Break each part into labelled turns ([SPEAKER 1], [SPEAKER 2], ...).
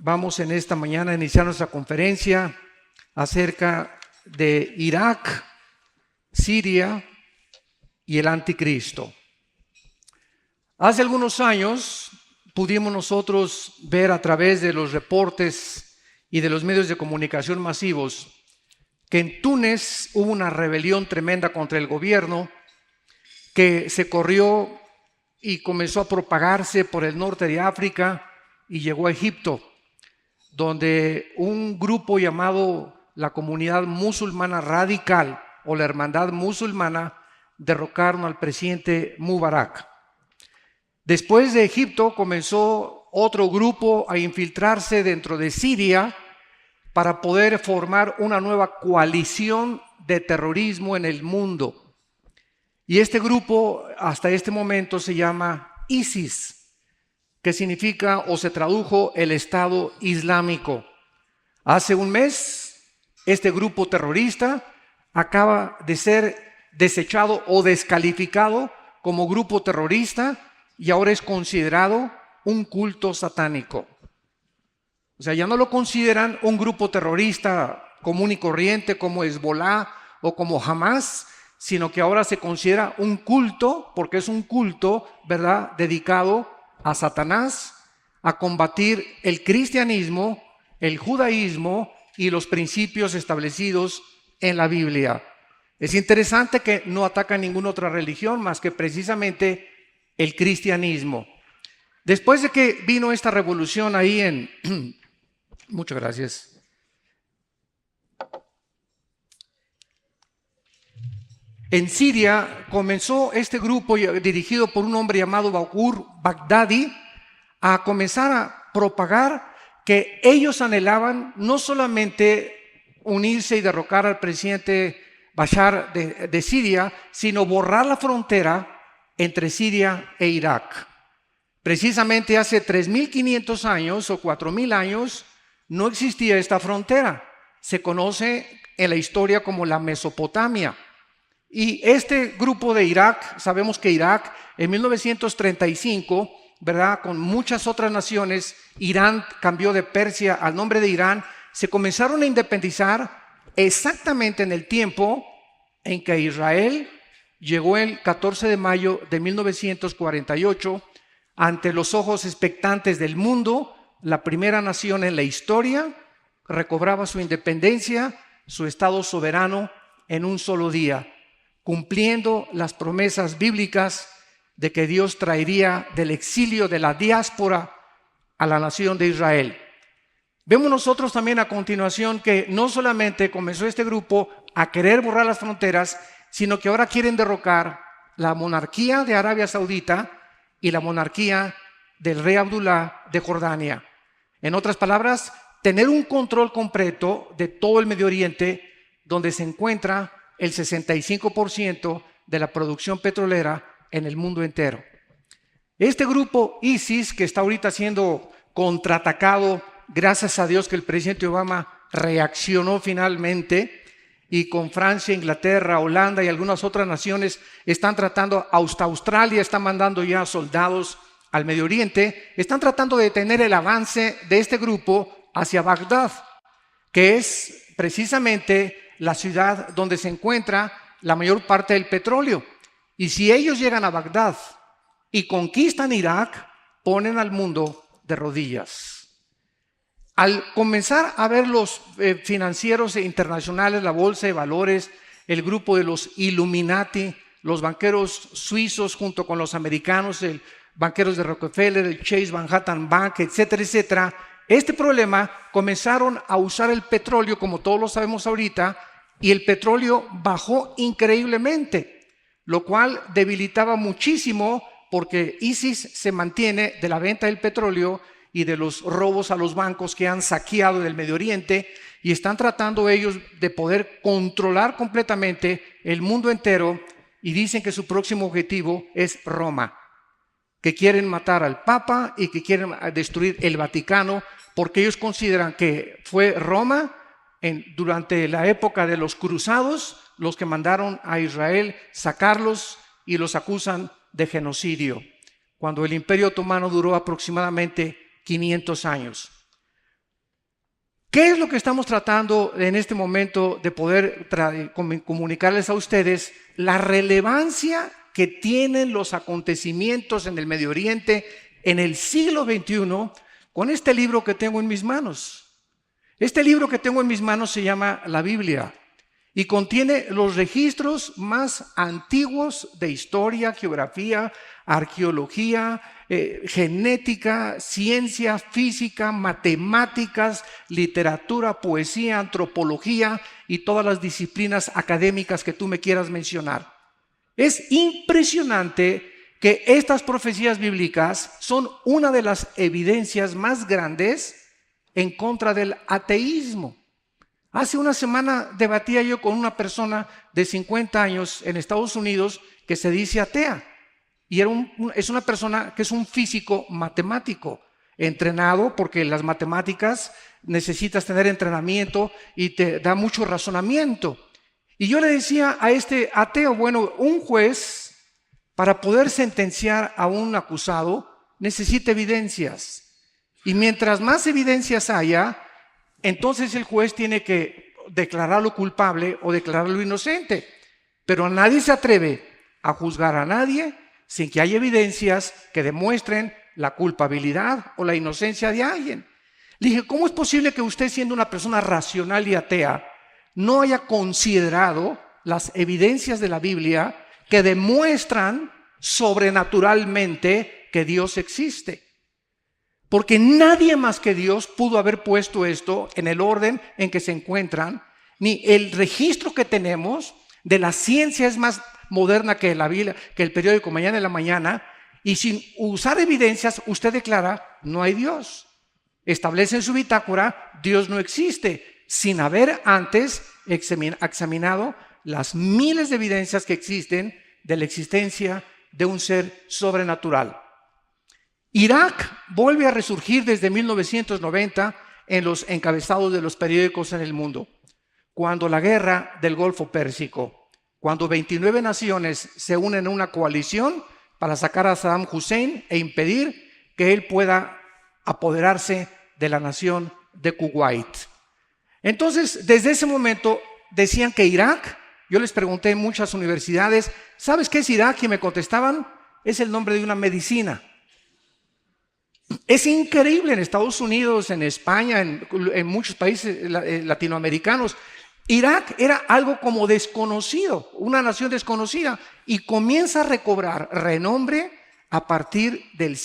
[SPEAKER 1] Vamos en esta mañana a iniciar nuestra conferencia acerca de Irak, Siria y el anticristo. Hace algunos años pudimos nosotros ver a través de los reportes y de los medios de comunicación masivos que en Túnez hubo una rebelión tremenda contra el gobierno que se corrió y comenzó a propagarse por el norte de África y llegó a Egipto, donde un grupo llamado la Comunidad Musulmana Radical o la Hermandad Musulmana derrocaron al presidente Mubarak. Después de Egipto comenzó otro grupo a infiltrarse dentro de Siria para poder formar una nueva coalición de terrorismo en el mundo. Y este grupo hasta este momento se llama ISIS, que significa o se tradujo el Estado Islámico. Hace un mes, este grupo terrorista acaba de ser desechado o descalificado como grupo terrorista y ahora es considerado un culto satánico. O sea, ya no lo consideran un grupo terrorista común y corriente como Hezbollah o como Hamas, sino que ahora se considera un culto, porque es un culto, ¿verdad?, dedicado a Satanás, a combatir el cristianismo, el judaísmo y los principios establecidos en la Biblia. Es interesante que no atacan ninguna otra religión más que precisamente el cristianismo. Después de que vino esta revolución ahí en... Muchas gracias. En Siria comenzó este grupo dirigido por un hombre llamado Bakur Baghdadi a comenzar a propagar que ellos anhelaban no solamente unirse y derrocar al presidente Bashar de Siria, sino borrar la frontera entre Siria e Irak. Precisamente hace 3.500 años o 4.000 años no existía esta frontera. Se conoce en la historia como la Mesopotamia. Y este grupo de Irak, sabemos que Irak en 1935, ¿verdad?, con muchas otras naciones, Irán cambió de Persia al nombre de Irán, se comenzaron a independizar exactamente en el tiempo en que Israel llegó el 14 de mayo de 1948, ante los ojos expectantes del mundo, la primera nación en la historia recobraba su independencia, su estado soberano en un solo día, cumpliendo las promesas bíblicas de que Dios traería del exilio de la diáspora a la nación de Israel. Vemos nosotros también a continuación que no solamente comenzó este grupo a querer borrar las fronteras, sino que ahora quieren derrocar la monarquía de Arabia Saudita y la monarquía del rey Abdullah de Jordania. En otras palabras, tener un control completo de todo el Medio Oriente, donde se encuentra el 65% de la producción petrolera en el mundo entero. Este grupo ISIS, que está ahorita siendo contraatacado, gracias a Dios que el presidente Obama reaccionó finalmente, y con Francia, Inglaterra, Holanda y algunas otras naciones están tratando, hasta Australia está mandando ya soldados al Medio Oriente, están tratando de detener el avance de este grupo hacia Bagdad, que es precisamente la ciudad donde se encuentra la mayor parte del petróleo. Y si ellos llegan a Bagdad y conquistan Irak, ponen al mundo de rodillas. Al comenzar a ver los financieros internacionales, la bolsa de valores, el grupo de los Illuminati, los banqueros suizos junto con los americanos, el banqueros de Rockefeller, el Chase Manhattan Bank, etcétera, etcétera, este problema comenzaron a usar el petróleo, como todos lo sabemos ahorita, y el petróleo bajó increíblemente, lo cual debilitaba muchísimo porque ISIS se mantiene de la venta del petróleo y de los robos a los bancos que han saqueado del Medio Oriente, y están tratando ellos de poder controlar completamente el mundo entero, y dicen que su próximo objetivo es Roma, que quieren matar al Papa y que quieren destruir el Vaticano, porque ellos consideran que fue Roma durante la época de los cruzados los que mandaron a Israel sacarlos, y los acusan de genocidio, cuando el Imperio Otomano duró aproximadamente 500 años. ¿Qué es lo que estamos tratando en este momento de poder comunicarles a ustedes? La relevancia que tienen los acontecimientos en el Medio Oriente en el siglo XXI con este libro que tengo en mis manos. Este libro que tengo en mis manos se llama la Biblia y contiene los registros más antiguos de historia, geografía, arqueología, genética, ciencia, física, matemáticas, literatura, poesía, antropología y todas las disciplinas académicas que tú me quieras mencionar. Es impresionante que estas profecías bíblicas son una de las evidencias más grandes en contra del ateísmo. Hace una semana debatía yo con una persona de 50 años en Estados Unidos que se dice atea. Y es una persona que es un físico matemático, entrenado, porque las matemáticas necesitas tener entrenamiento y te da mucho razonamiento. Y yo le decía a este ateo, bueno, un juez para poder sentenciar a un acusado necesita evidencias. Y mientras más evidencias haya, entonces el juez tiene que declararlo culpable o declararlo inocente. Pero nadie se atreve a juzgar a nadie sin que haya evidencias que demuestren la culpabilidad o la inocencia de alguien. Le dije, ¿cómo es posible que usted, siendo una persona racional y atea, no haya considerado las evidencias de la Biblia que demuestran sobrenaturalmente que Dios existe? Porque nadie más que Dios pudo haber puesto esto en el orden en que se encuentran, ni el registro que tenemos de la ciencia es más moderna que la Biblia, que el periódico Mañana en la Mañana, y sin usar evidencias usted declara, no hay Dios. Establece en su bitácora, Dios no existe, sin haber antes examinado las miles de evidencias que existen de la existencia de un ser sobrenatural. Irak vuelve a resurgir desde 1990 en los encabezados de los periódicos en el mundo, cuando la guerra del Golfo Pérsico, cuando 29 naciones se unen en una coalición para sacar a Saddam Hussein e impedir que él pueda apoderarse de la nación de Kuwait. Entonces, desde ese momento decían que Irak, yo les pregunté en muchas universidades, ¿sabes qué es Irak? Y me contestaban, es el nombre de una medicina. Es increíble, en Estados Unidos, en España, en muchos países latinoamericanos, Irak era algo como desconocido, una nación desconocida, y comienza a recobrar renombre a partir del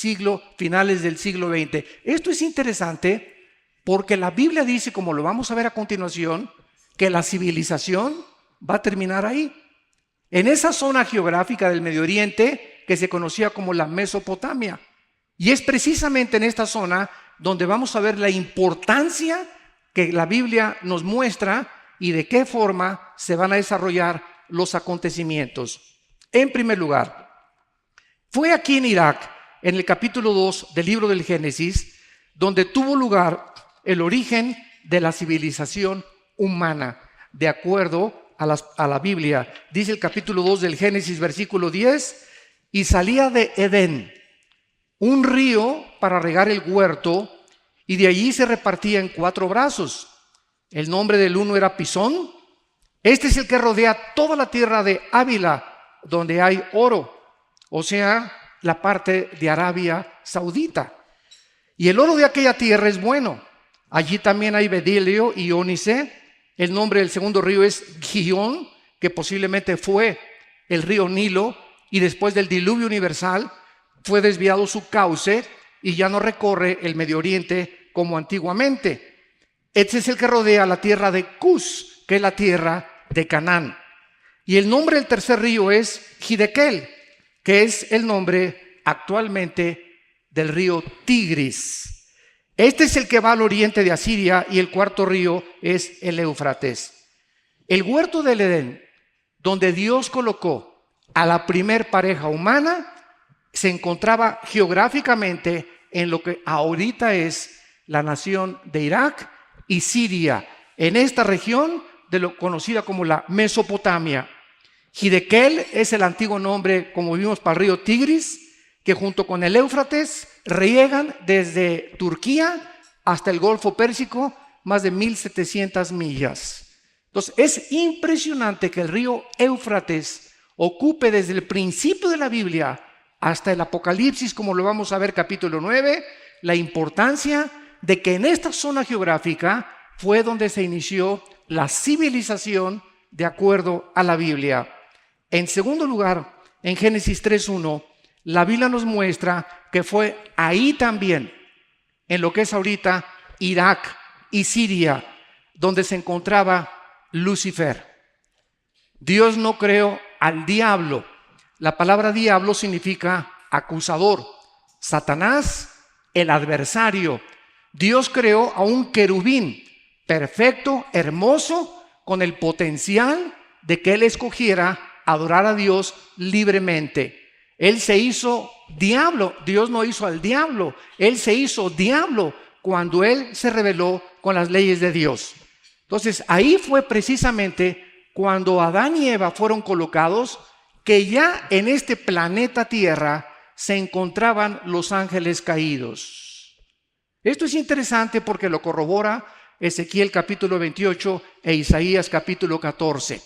[SPEAKER 1] finales del siglo XX. Esto es interesante porque la Biblia dice, como lo vamos a ver a continuación, que la civilización va a terminar ahí, en esa zona geográfica del Medio Oriente que se conocía como la Mesopotamia. Y es precisamente en esta zona donde vamos a ver la importancia que la Biblia nos muestra y de qué forma se van a desarrollar los acontecimientos. En primer lugar, fue aquí en Irak, en el capítulo 2 del libro del Génesis, donde tuvo lugar el origen de la civilización humana, de acuerdo a la Biblia. Dice el capítulo 2 del Génesis, versículo 10, y salía de Edén un río para regar el huerto, y de allí se repartía en 4 brazos. El nombre del uno era Pisón. Este es el que rodea toda la tierra de Ávila, donde hay oro, o sea, la parte de Arabia Saudita. Y el oro de aquella tierra es bueno. Allí también hay bedelio y ónice. El nombre del segundo río es Gihón, que posiblemente fue el río Nilo, y después del diluvio universal fue desviado su cauce y ya no recorre el Medio Oriente como antiguamente. Este es el que rodea la tierra de Cus, que es la tierra de Canaán. Y el nombre del tercer río es Hidekel, que es el nombre actualmente del río Tigris. Este es el que va al oriente de Asiria, y el cuarto río es el Éufrates. El huerto del Edén, donde Dios colocó a la primer pareja humana, se encontraba geográficamente en lo que ahorita es la nación de Irak y Siria, en esta región de lo conocida como la Mesopotamia. Hidekel es el antiguo nombre, como vimos, para el río Tigris, que junto con el Éufrates riegan desde Turquía hasta el Golfo Pérsico, más de 1,700 millas. Entonces, es impresionante que el río Éufrates ocupe desde el principio de la Biblia hasta el Apocalipsis, como lo vamos a ver capítulo 9, la importancia de que en esta zona geográfica fue donde se inició la civilización de acuerdo a la Biblia. En segundo lugar, en Génesis 3:1, la Biblia nos muestra que fue ahí también, en lo que es ahorita Irak y Siria, donde se encontraba Lucifer. Dios no creó al diablo. La palabra diablo significa acusador. Satanás, el adversario. Dios creó a un querubín perfecto, hermoso, con el potencial de que él escogiera adorar a Dios libremente. Él se hizo diablo. Dios no hizo al diablo. Él se hizo diablo cuando él se rebeló con las leyes de Dios. Entonces, ahí fue precisamente cuando Adán y Eva fueron colocados, que ya en este planeta Tierra se encontraban los ángeles caídos. Esto es interesante porque lo corrobora Ezequiel capítulo 28 e Isaías capítulo 14.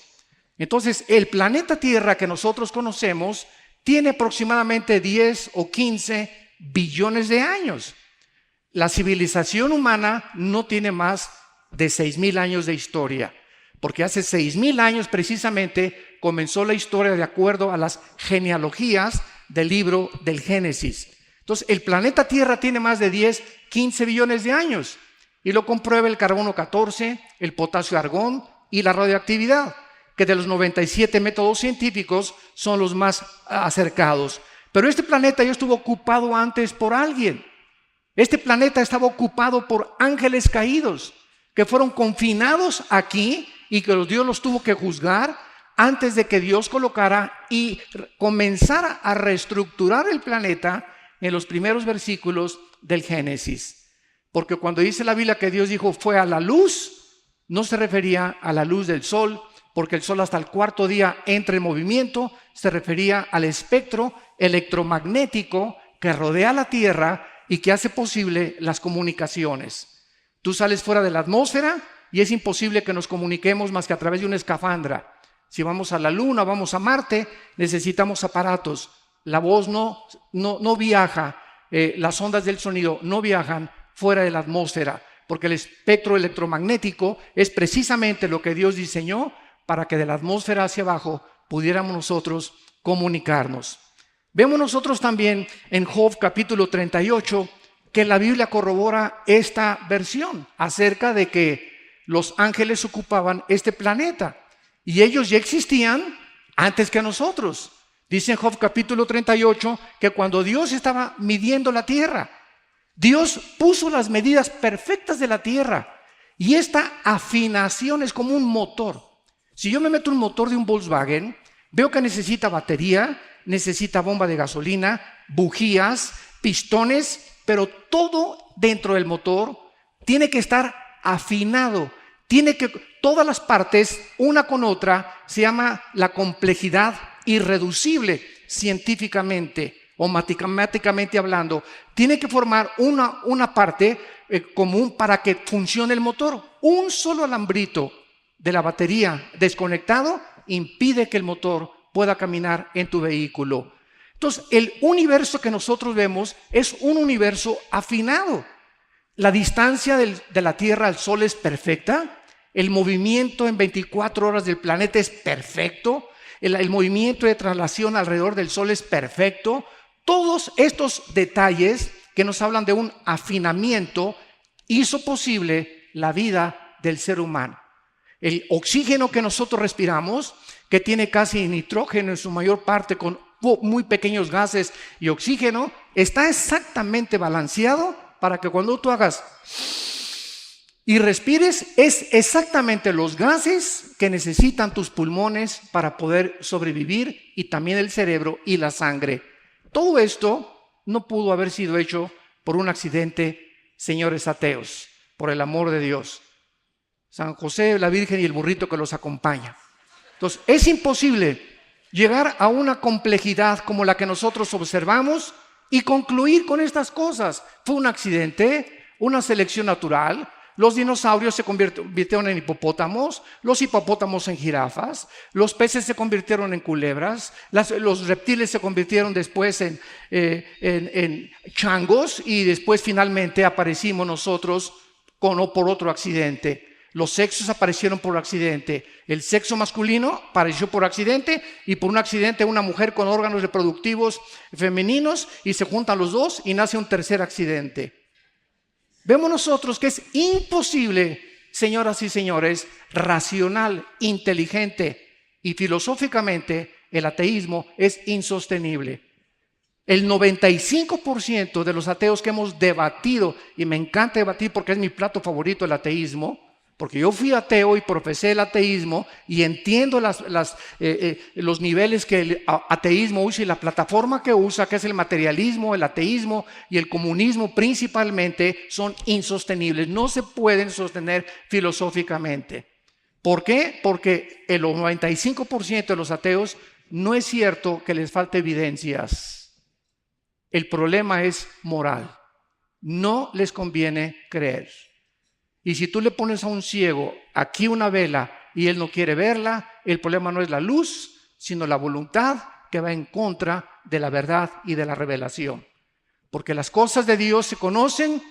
[SPEAKER 1] Entonces, el planeta Tierra que nosotros conocemos tiene aproximadamente 10 o 15 billones de años. La civilización humana no tiene más de 6,000 años de historia, porque hace 6,000 años precisamente comenzó la historia de acuerdo a las genealogías del libro del Génesis. Entonces, el planeta Tierra tiene más de 10, 15 billones de años, y lo comprueba el carbono 14, el potasio argón y la radioactividad, que de los 97 métodos científicos son los más acercados. Pero este planeta ya estuvo ocupado antes por alguien. Este planeta estaba ocupado por ángeles caídos, que fueron confinados aquí y que Dios los tuvo que juzgar antes de que Dios colocara y comenzara a reestructurar el planeta en los primeros versículos del Génesis. Porque cuando dice la Biblia que Dios dijo fue a la luz, no se refería a la luz del sol, porque el sol hasta el cuarto día entra en movimiento, se refería al espectro electromagnético que rodea la Tierra y que hace posible las comunicaciones. Tú sales fuera de la atmósfera y es imposible que nos comuniquemos más que a través de una escafandra. Si vamos a la Luna, vamos a Marte, necesitamos aparatos. La voz no viaja, las ondas del sonido no viajan fuera de la atmósfera, porque el espectro electromagnético es precisamente lo que Dios diseñó para que de la atmósfera hacia abajo pudiéramos nosotros comunicarnos. Vemos nosotros también en Job capítulo 38 que la Biblia corrobora esta versión acerca de que los ángeles ocupaban este planeta y ellos ya existían antes que nosotros. Dice en Job capítulo 38 que cuando Dios estaba midiendo la tierra, Dios puso las medidas perfectas de la tierra y esta afinación es como un motor. Si yo me meto un motor de un Volkswagen, veo que necesita batería, necesita bomba de gasolina, bujías, pistones, pero todo dentro del motor tiene que estar afinado. Todas las partes, una con otra, se llama la complejidad irreducible científicamente o matemáticamente hablando. Tiene que formar una parte común para que funcione el motor. Un solo alambrito de la batería desconectado impide que el motor pueda caminar en tu vehículo. Entonces, el universo que nosotros vemos es un universo afinado. La distancia de la Tierra al Sol es perfecta. El movimiento en 24 horas del planeta es perfecto. El movimiento de traslación alrededor del Sol es perfecto. Todos estos detalles que nos hablan de un afinamiento hizo posible la vida del ser humano. El oxígeno que nosotros respiramos, que tiene casi nitrógeno en su mayor parte con muy pequeños gases y oxígeno, está exactamente balanceado para que cuando tú hagas y respires, es exactamente los gases que necesitan tus pulmones para poder sobrevivir y también el cerebro y la sangre. Todo esto no pudo haber sido hecho por un accidente, señores ateos, por el amor de Dios. San José, la Virgen y el burrito que los acompaña. Entonces, es imposible llegar a una complejidad como la que nosotros observamos y concluir con estas cosas. Fue un accidente, una selección natural, Los dinosaurios se convirtieron en hipopótamos, los hipopótamos en jirafas, los peces se convirtieron en culebras, los reptiles se convirtieron después en changos y después finalmente aparecimos nosotros por otro accidente. Los sexos aparecieron por accidente. El sexo masculino apareció por accidente y por un accidente una mujer con órganos reproductivos femeninos y se juntan los dos y nace un tercer accidente. Vemos nosotros que es imposible, señoras y señores, racional, inteligente y filosóficamente el ateísmo es insostenible. El 95% de los ateos que hemos debatido, y me encanta debatir porque es mi plato favorito el ateísmo, porque yo fui ateo y profesé el ateísmo y entiendo los niveles que el ateísmo usa y la plataforma que usa, que es el materialismo, el ateísmo y el comunismo principalmente, son insostenibles. No se pueden sostener filosóficamente. ¿Por qué? Porque el 95% de los ateos no es cierto que les falte evidencias. El problema es moral. No les conviene creer. Y si tú le pones a un ciego aquí una vela y él no quiere verla, el problema no es la luz, sino la voluntad que va en contra de la verdad y de la revelación. Porque las cosas de Dios se conocen,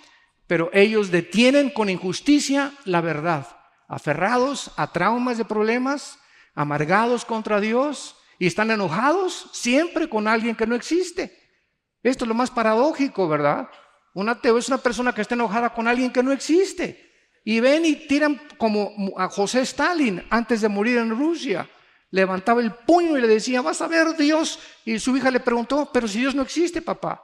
[SPEAKER 1] pero ellos detienen con injusticia la verdad, aferrados a traumas de problemas, amargados contra Dios y están enojados siempre con alguien que no existe. Esto es lo más paradójico, ¿verdad? Un ateo es una persona que está enojada con alguien que no existe. Y ven y tiran como a José Stalin antes de morir en Rusia. Levantaba el puño y le decía, vas a ver Dios. Y su hija le preguntó, pero si Dios no existe, papá.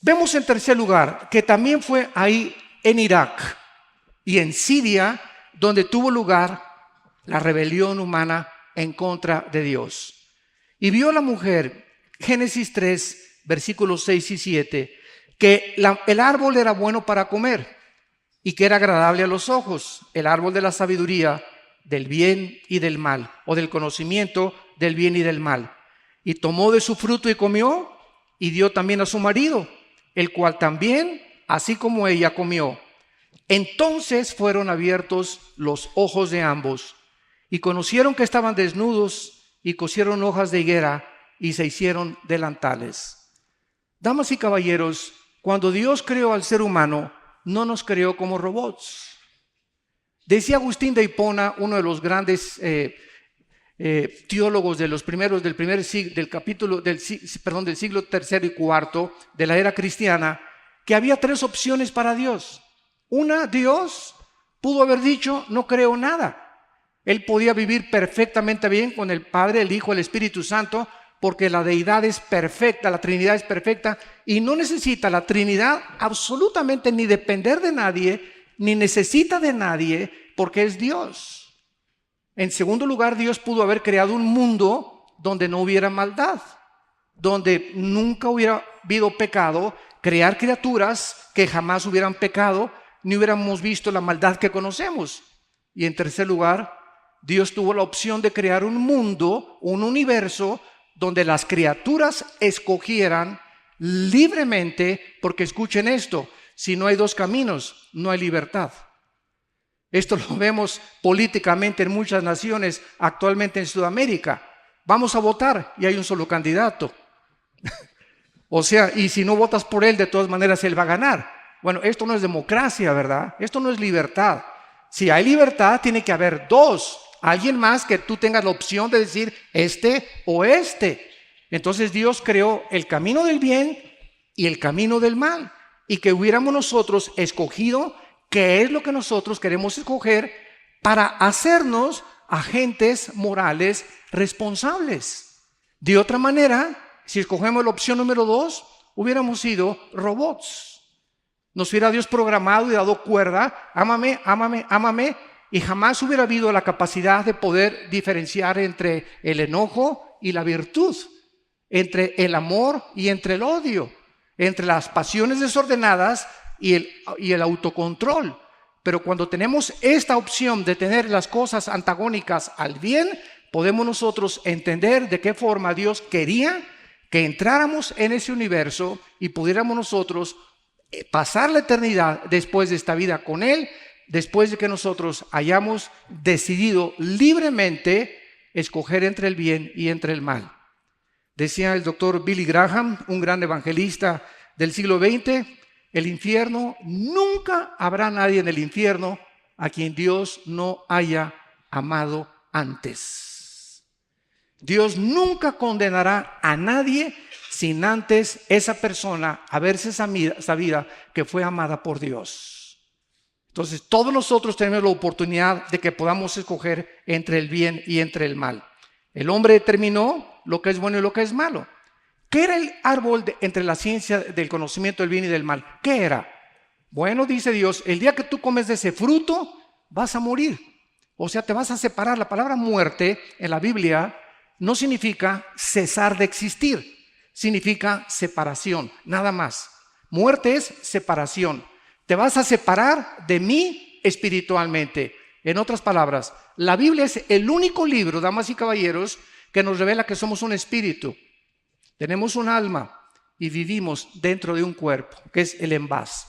[SPEAKER 1] Vemos en tercer lugar que también fue ahí en Irak y en Siria donde tuvo lugar la rebelión humana en contra de Dios. Y vio la mujer, Génesis 3, versículos 6 y 7, que el árbol era bueno para comer y que era agradable a los ojos, el árbol de la sabiduría, del bien y del mal, o del conocimiento del bien y del mal. Y tomó de su fruto y comió, y dio también a su marido, el cual también, así como ella, comió. Entonces fueron abiertos los ojos de ambos, y conocieron que estaban desnudos, y cosieron hojas de higuera, y se hicieron delantales. Damas y caballeros, cuando Dios creó al ser humano, no nos creó como robots. Decía Agustín de Hipona, uno de los grandes teólogos de los primeros del siglo III y IV de la era cristiana, que había tres opciones para Dios. Una, Dios pudo haber dicho, no creo nada. Él podía vivir perfectamente bien con el Padre, el Hijo, el Espíritu Santo, porque la deidad es perfecta, la Trinidad es perfecta y no necesita la Trinidad absolutamente ni depender de nadie, ni necesita de nadie, porque es Dios. En segundo lugar, Dios pudo haber creado un mundo donde no hubiera maldad, donde nunca hubiera habido pecado, crear criaturas que jamás hubieran pecado, ni hubiéramos visto la maldad que conocemos. Y en tercer lugar, Dios tuvo la opción de crear un mundo, un universo, donde las criaturas escogieran libremente, porque escuchen esto, si no hay dos caminos, no hay libertad. Esto lo vemos políticamente en muchas naciones, actualmente en Sudamérica. Vamos a votar y hay un solo candidato. O sea, y si no votas por él, de todas maneras él va a ganar. Bueno, esto no es democracia, ¿verdad? Esto no es libertad. Si hay libertad, tiene que haber dos. Alguien más que tú tengas la opción de decir este o este. Entonces Dios creó el camino del bien y el camino del mal. Y que hubiéramos nosotros escogido qué es lo que nosotros queremos escoger para hacernos agentes morales responsables. De otra manera, si escogemos la opción número 2, hubiéramos sido robots. Nos hubiera Dios programado y dado cuerda, ámame, ámame, ámame, y jamás hubiera habido la capacidad de poder diferenciar entre el enojo y la virtud, entre el amor y entre el odio, entre las pasiones desordenadas y el autocontrol. Pero cuando tenemos esta opción de tener las cosas antagónicas al bien, podemos nosotros entender de qué forma Dios quería que entráramos en ese universo y pudiéramos nosotros pasar la eternidad después de esta vida con Él, después de que nosotros hayamos decidido libremente escoger entre el bien y entre el mal. Decía el doctor Billy Graham, un gran evangelista del siglo XX, el infierno, nunca habrá nadie en el infierno a quien Dios no haya amado antes. Dios nunca condenará a nadie sin antes esa persona haberse sabido que fue amada por Dios. Entonces todos nosotros tenemos la oportunidad de que podamos escoger entre el bien y entre el mal. El hombre determinó lo que es bueno y lo que es malo. ¿Qué era el árbol entre la ciencia del conocimiento del bien y del mal? ¿Qué era? Bueno, dice Dios, el día que tú comes de ese fruto, vas a morir. O sea, te vas a separar. La palabra muerte en la Biblia no significa cesar de existir. Significa separación, nada más. Muerte es separación. Te vas a separar de mí espiritualmente. En otras palabras, la Biblia es el único libro, damas y caballeros, que nos revela que somos un espíritu. Tenemos un alma y vivimos dentro de un cuerpo, que es el envase.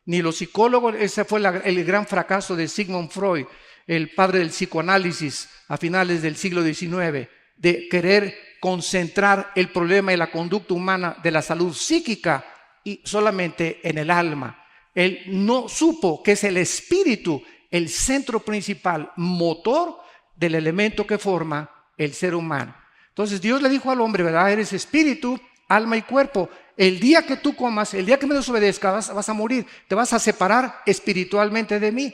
[SPEAKER 1] Ni los psicólogos, ese fue el gran fracaso de Sigmund Freud, el padre del psicoanálisis a finales del siglo XIX, de querer concentrar el problema y la conducta humana de la salud psíquica y solamente en el alma. Él no supo que es el espíritu el centro principal, motor del elemento que forma el ser humano. Entonces Dios le dijo al hombre, ¿verdad? Eres espíritu, alma y cuerpo. El día que tú comas, el día que me desobedezcas, vas a morir. Te vas a separar espiritualmente de mí.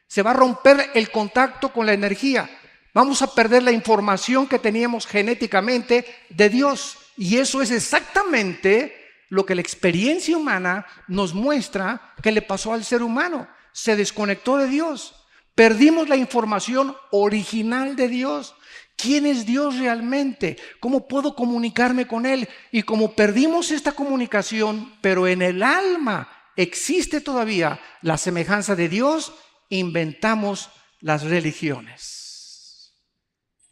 [SPEAKER 1] Se va a romper el contacto con la energía. Vamos a perder la información que teníamos genéticamente de Dios. Y eso es exactamente lo que la experiencia humana nos muestra que le pasó al ser humano. Se desconectó de Dios. Perdimos la información original de Dios. ¿Quién es Dios realmente? ¿Cómo puedo comunicarme con Él? Y como perdimos esta comunicación, pero en el alma existe todavía la semejanza de Dios, inventamos las religiones.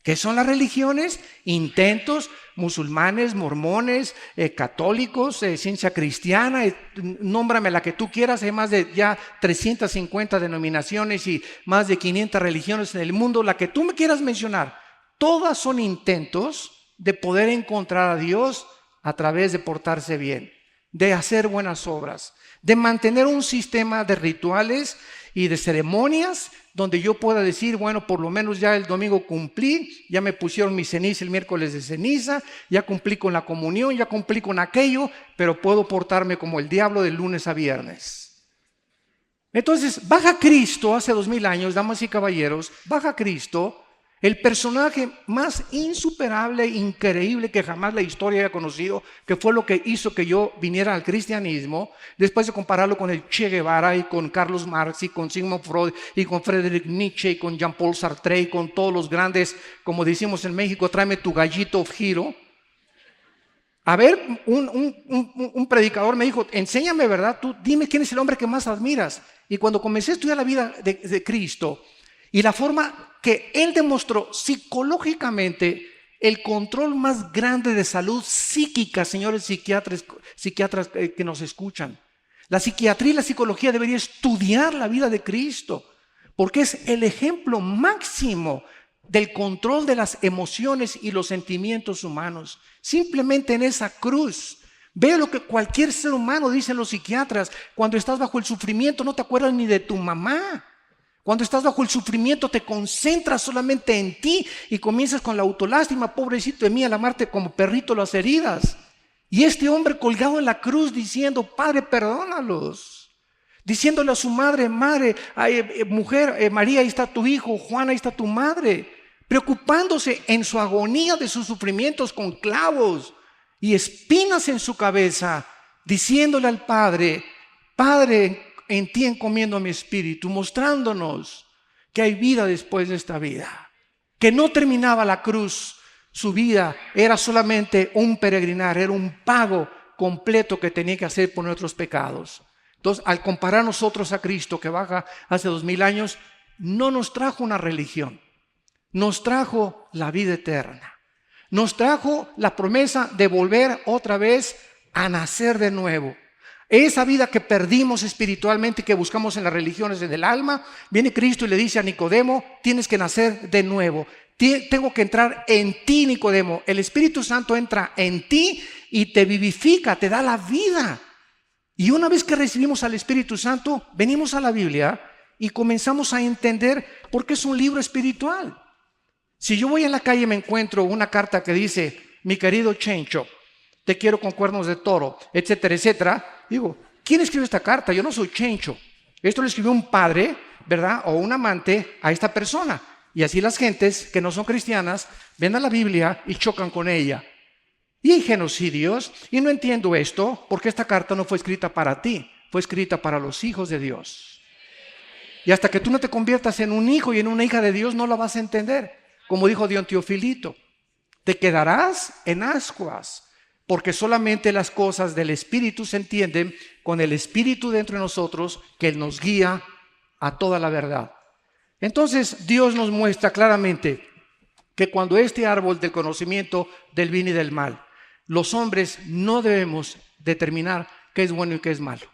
[SPEAKER 1] ¿Qué son las religiones? Intentos, musulmanes, mormones, católicos, ciencia cristiana, nómbrame la que tú quieras. Hay más de ya 350 denominaciones y más de 500 religiones en el mundo, la que tú me quieras mencionar. Todas son intentos de poder encontrar a Dios a través de portarse bien, de hacer buenas obras, de mantener un sistema de rituales y de ceremonias donde yo pueda decir, bueno, por lo menos ya el domingo cumplí, ya me pusieron mi ceniza el miércoles de ceniza, ya cumplí con la comunión, ya cumplí con aquello, pero puedo portarme como el diablo de lunes a viernes. Entonces, baja Cristo hace 2000 años, damas y caballeros, baja Cristo, el personaje más insuperable, increíble que jamás la historia haya conocido, que fue lo que hizo que yo viniera al cristianismo, después de compararlo con el Che Guevara y con Carlos Marx y con Sigmund Freud y con Friedrich Nietzsche y con Jean-Paul Sartre y con todos los grandes, como decimos en México, tráeme tu gallito giro. A ver, un predicador me dijo, enséñame, ¿verdad? Tú dime quién es el hombre que más admiras. Y cuando comencé a estudiar la vida de Cristo y la forma que Él demostró psicológicamente el control más grande de salud psíquica, señores psiquiatras que nos escuchan. La psiquiatría y la psicología deberían estudiar la vida de Cristo, porque es el ejemplo máximo del control de las emociones y los sentimientos humanos. Simplemente en esa cruz. Ve lo que cualquier ser humano, dicen los psiquiatras, cuando estás bajo el sufrimiento no te acuerdas ni de tu mamá. Cuando estás bajo el sufrimiento te concentras solamente en ti y comienzas con la autolástima, pobrecito de mí, al amarte como perrito las heridas. Y este hombre colgado en la cruz diciendo, Padre, perdónalos. Diciéndole a su madre, mujer, María, ahí está tu hijo, Juan, ahí está tu madre. Preocupándose en su agonía de sus sufrimientos con clavos y espinas en su cabeza, diciéndole al Padre, Padre, en ti encomiendo mi espíritu, mostrándonos que hay vida después de esta vida, que no terminaba la cruz, su vida era solamente un peregrinar, era un pago completo que tenía que hacer por nuestros pecados. Entonces, al comparar nosotros a Cristo que baja hace 2000 años, no nos trajo una religión, nos trajo la vida eterna, nos trajo la promesa de volver otra vez a nacer de nuevo, Esa vida que perdimos espiritualmente, que buscamos en las religiones del alma, viene Cristo y le dice a Nicodemo, tienes que nacer de nuevo. Tengo que entrar en ti, Nicodemo. El Espíritu Santo entra en ti y te vivifica, te da la vida. Y una vez que recibimos al Espíritu Santo, venimos a la Biblia y comenzamos a entender por qué es un libro espiritual. Si yo voy en la calle y me encuentro una carta que dice, mi querido Chencho, te quiero con cuernos de toro, etcétera, etcétera, digo, ¿quién escribió esta carta? Yo no soy Chencho. Esto lo escribió un padre, ¿verdad? O un amante a esta persona. Y así las gentes que no son cristianas ven a la Biblia y chocan con ella. Y hay genocidios, y no entiendo esto, porque esta carta no fue escrita para ti, fue escrita para los hijos de Dios. Y hasta que tú no te conviertas en un hijo y en una hija de Dios, no la vas a entender. Como dijo Dion Teofilito, te quedarás en ascuas, porque solamente las cosas del Espíritu se entienden con el Espíritu dentro de nosotros, que Él nos guía a toda la verdad. Entonces Dios nos muestra claramente que cuando este árbol del conocimiento del bien y del mal, los hombres no debemos determinar qué es bueno y qué es malo.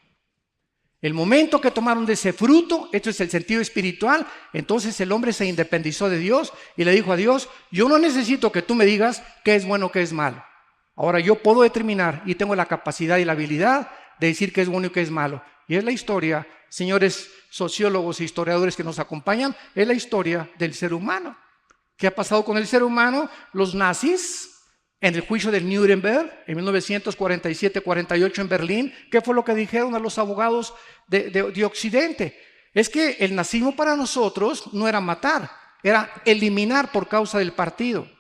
[SPEAKER 1] El momento que tomaron de ese fruto, esto es el sentido espiritual, entonces el hombre se independizó de Dios y le dijo a Dios, yo no necesito que tú me digas qué es bueno y qué es malo. Ahora yo puedo determinar y tengo la capacidad y la habilidad de decir qué es bueno y qué es malo. Y es la historia, señores sociólogos e historiadores que nos acompañan, es la historia del ser humano. ¿Qué ha pasado con el ser humano? Los nazis, en el juicio del Nuremberg, en 1947-48 en Berlín, ¿qué fue lo que dijeron a los abogados de Occidente? Es que el nazismo para nosotros no era matar, era eliminar por causa del partido.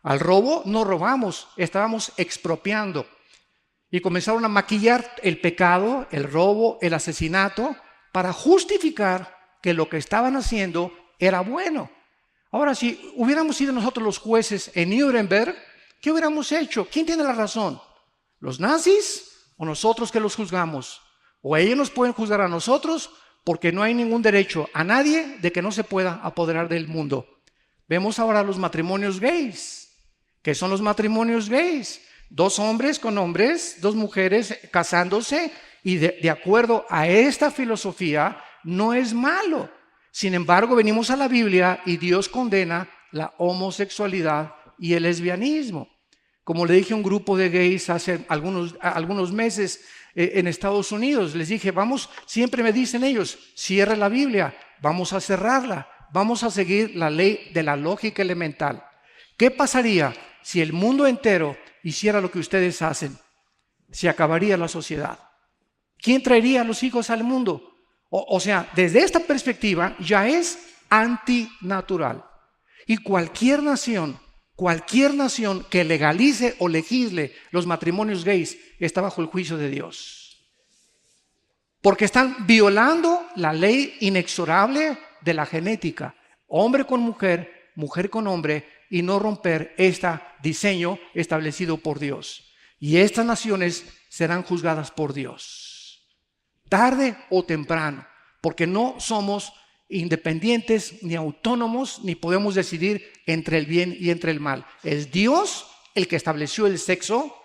[SPEAKER 1] Al robo no robamos, estábamos expropiando. Y comenzaron a maquillar el pecado, el robo, el asesinato, para justificar que lo que estaban haciendo era bueno. Ahora, si hubiéramos sido nosotros los jueces en Nuremberg, ¿qué hubiéramos hecho? ¿Quién tiene la razón? ¿Los nazis o nosotros que los juzgamos? O ellos nos pueden juzgar a nosotros porque no hay ningún derecho a nadie de que no se pueda apoderar del mundo. Vemos ahora los matrimonios gays. ¿Qué son los matrimonios gays? Dos hombres con hombres, dos mujeres casándose y de acuerdo a esta filosofía no es malo. Sin embargo, venimos a la Biblia y Dios condena la homosexualidad y el lesbianismo. Como le dije a un grupo de gays hace algunos meses en Estados Unidos, les dije, vamos, siempre me dicen ellos, cierre la Biblia, vamos a cerrarla, vamos a seguir la ley de la lógica elemental. ¿Qué pasaría si el mundo entero hiciera lo que ustedes hacen? Se acabaría la sociedad. ¿Quién traería a los hijos al mundo? O sea, desde esta perspectiva ya es antinatural. Y cualquier nación que legalice o legisle los matrimonios gays está bajo el juicio de Dios. Porque están violando la ley inexorable de la genética. Hombre con mujer, mujer con hombre, y no romper este diseño establecido por Dios. Y estas naciones serán juzgadas por Dios. Tarde o temprano, porque no somos independientes ni autónomos, ni podemos decidir entre el bien y entre el mal. Es Dios el que estableció el sexo,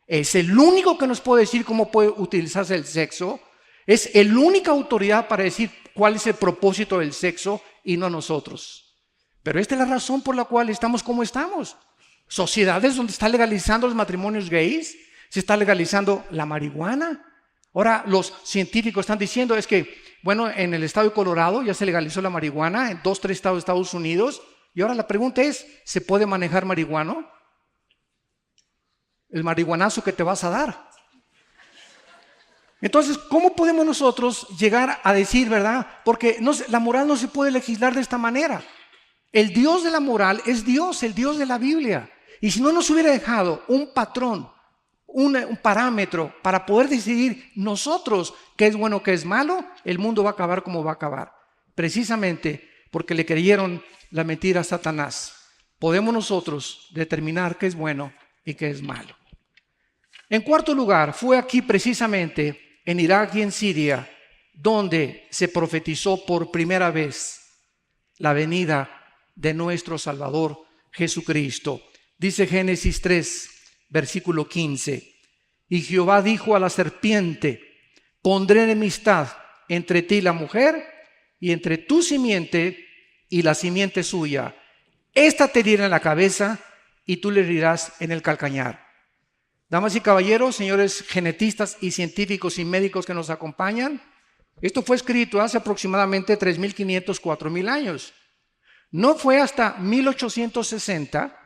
[SPEAKER 1] es el único que nos puede decir cómo puede utilizarse el sexo, es el única autoridad para decir cuál es el propósito del sexo y no nosotros. Pero esta es la razón por la cual estamos como estamos. Sociedades donde está legalizando los matrimonios gays, se está legalizando la marihuana. Ahora los científicos están diciendo es que, bueno, en el estado de Colorado ya se legalizó la marihuana, en 2, 3 estados de Estados Unidos, y ahora la pregunta es, ¿se puede manejar marihuana? El marihuanazo que te vas a dar. Entonces, ¿cómo podemos nosotros llegar a decir, verdad? Porque la moral no se puede legislar de esta manera. El Dios de la moral es Dios, el Dios de la Biblia. Y si no nos hubiera dejado un patrón, un parámetro para poder decidir nosotros qué es bueno, qué es malo, el mundo va a acabar como va a acabar. Precisamente porque le creyeron la mentira a Satanás. Podemos nosotros determinar qué es bueno y qué es malo. En cuarto lugar, fue aquí precisamente en Irak y en Siria donde se profetizó por primera vez la venida de nuestro Salvador Jesucristo. Dice Génesis 3, versículo 15. Y Jehová dijo a la serpiente, pondré enemistad entre ti y la mujer, y entre tu simiente y la simiente suya. Esta te herirá en la cabeza, y tú le herirás en el calcañar. Damas y caballeros, señores genetistas y científicos y médicos que nos acompañan, esto fue escrito hace aproximadamente 3.500, 4.000 años. No fue hasta 1860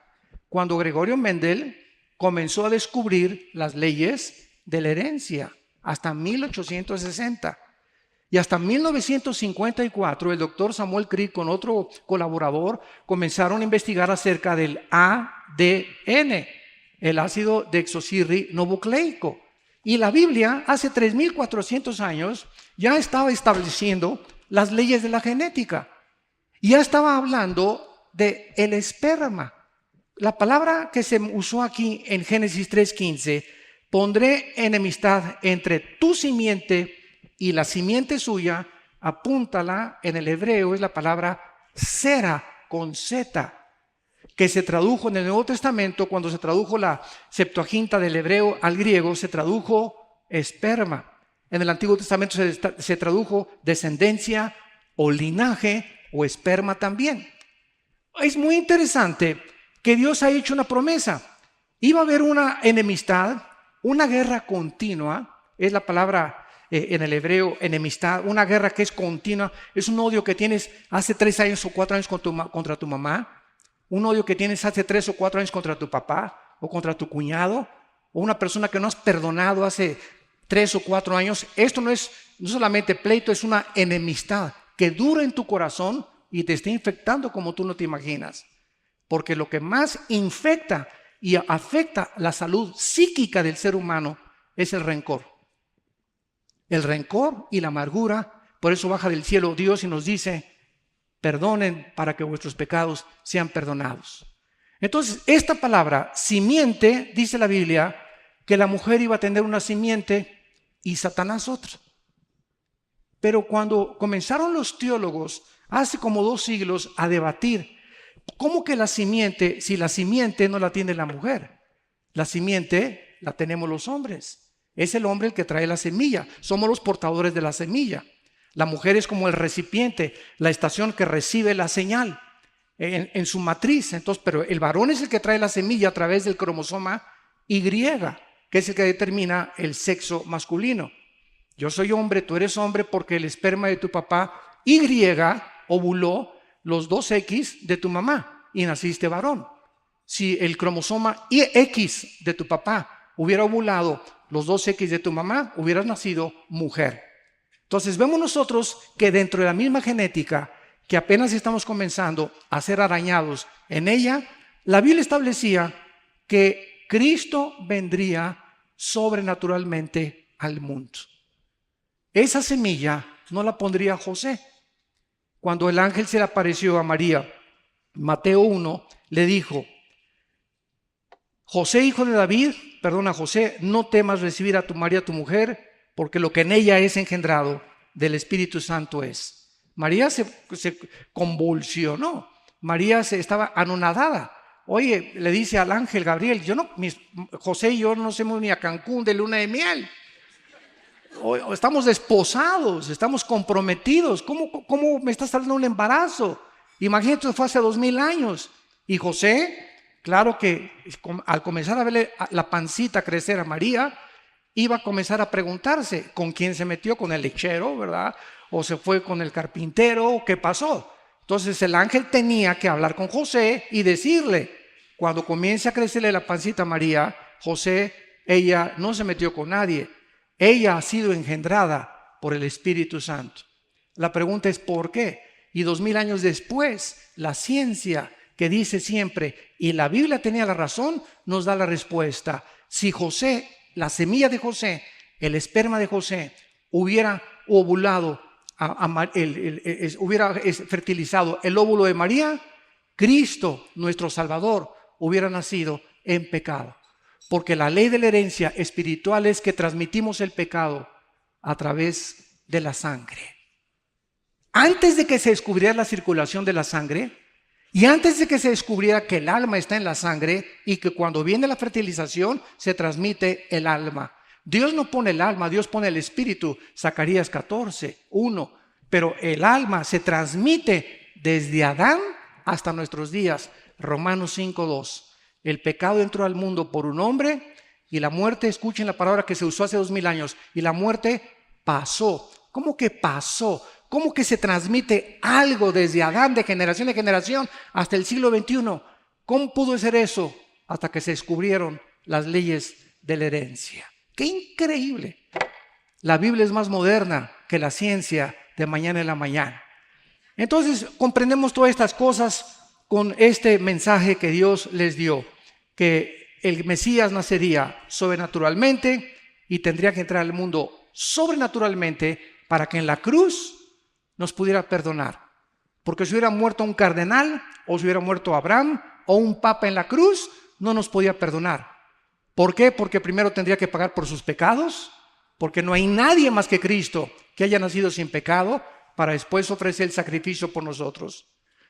[SPEAKER 1] cuando Gregorio Mendel comenzó a descubrir las leyes de la herencia, hasta 1860. Y hasta 1954 el doctor Samuel Crick con otro colaborador comenzaron a investigar acerca del ADN, el ácido desoxirribonucleico. Y la Biblia hace 3.400 años ya estaba estableciendo las leyes de la genética. Ya estaba hablando del esperma. La palabra que se usó aquí en Génesis 3:15, pondré enemistad entre tu simiente y la simiente suya, apúntala en el hebreo, es la palabra sera con Z, que se tradujo en el Nuevo Testamento, cuando se tradujo la Septuaginta del hebreo al griego, se tradujo esperma. En el Antiguo Testamento se tradujo descendencia o linaje o esperma también. Es muy interesante que Dios ha hecho una promesa. Iba a haber una enemistad, una guerra continua, es la palabra en el hebreo enemistad, una guerra que es continua, es un odio que tienes hace 3 años o 4 años contra tu mamá, un odio que tienes hace 3 o 4 años contra tu papá o contra tu cuñado, o una persona que no has perdonado hace 3 o 4 años. Esto no solamente pleito, es una enemistad que dura en tu corazón y te está infectando como tú no te imaginas. Porque lo que más infecta y afecta la salud psíquica del ser humano es el rencor. El rencor y la amargura. Por eso baja del cielo Dios y nos dice: perdonen para que vuestros pecados sean perdonados. Entonces, esta palabra, simiente, dice la Biblia, que la mujer iba a tener una simiente y Satanás otra. Pero cuando comenzaron los teólogos, hace como 2 siglos, a debatir, ¿cómo que la simiente, si la simiente no la tiene la mujer? La simiente la tenemos los hombres. Es el hombre el que trae la semilla. Somos los portadores de la semilla. La mujer es como el recipiente, la estación que recibe la señal en su matriz. Entonces, pero el varón es el que trae la semilla a través del cromosoma Y, que es el que determina el sexo masculino. Yo soy hombre, tú eres hombre porque el esperma de tu papá Y ovuló los 2X de tu mamá y naciste varón. Si el cromosoma X de tu papá hubiera ovulado los 2X de tu mamá, hubieras nacido mujer. Entonces vemos nosotros que dentro de la misma genética, que apenas estamos comenzando a ser arañados en ella, la Biblia establecía que Cristo vendría sobrenaturalmente al mundo. Esa semilla no la pondría José. Cuando el ángel se le apareció a María, Mateo 1, le dijo: José, hijo de David, José, no temas recibir a tu María, tu mujer, porque lo que en ella es engendrado del Espíritu Santo es. María se convulsionó, María estaba anonadada. Oye, le dice al ángel Gabriel: José y yo no nos hemos ni a Cancún de luna de miel. Estamos desposados, estamos comprometidos. ¿Cómo me estás hablando de un embarazo? Imagínate, fue hace 2000 años. Y José, claro que al comenzar a verle la pancita crecer a María, iba a comenzar a preguntarse con quién se metió, con el lechero, ¿verdad? O se fue con el carpintero, ¿qué pasó? Entonces el ángel tenía que hablar con José y decirle: cuando comience a crecerle la pancita a María, José, ella no se metió con nadie, ella ha sido engendrada por el Espíritu Santo. La pregunta es ¿por qué? Y 2000 años después, la ciencia, que dice siempre, y la Biblia tenía la razón, nos da la respuesta. Si José, la semilla de José, el esperma de José, hubiera ovulado, hubiera fertilizado el óvulo de María, Cristo, nuestro Salvador, hubiera nacido en pecado. Porque la ley de la herencia espiritual es que transmitimos el pecado a través de la sangre. Antes de que se descubriera la circulación de la sangre, y antes de que se descubriera que el alma está en la sangre y que cuando viene la fertilización se transmite el alma. Dios no pone el alma, Dios pone el espíritu. Zacarías 14:1. Pero el alma se transmite desde Adán hasta nuestros días. Romanos 5:2. El pecado entró al mundo por un hombre y la muerte, escuchen la palabra que se usó hace 2000 años, y la muerte pasó. ¿Cómo que pasó? ¿Cómo que se transmite algo desde Adán de generación en generación hasta el siglo XXI? ¿Cómo pudo ser eso? Hasta que se descubrieron las leyes de la herencia. ¡Qué increíble! La Biblia es más moderna que la ciencia de mañana en la mañana. Entonces comprendemos todas estas cosas con este mensaje que Dios les dio, que el Mesías nacería sobrenaturalmente y tendría que entrar al mundo sobrenaturalmente para que en la cruz nos pudiera perdonar. Porque si hubiera muerto un cardenal, o si hubiera muerto Abraham, o un papa en la cruz, no nos podía perdonar. ¿Por qué? Porque primero tendría que pagar por sus pecados, porque no hay nadie más que Cristo que haya nacido sin pecado, para después ofrecer el sacrificio por nosotros.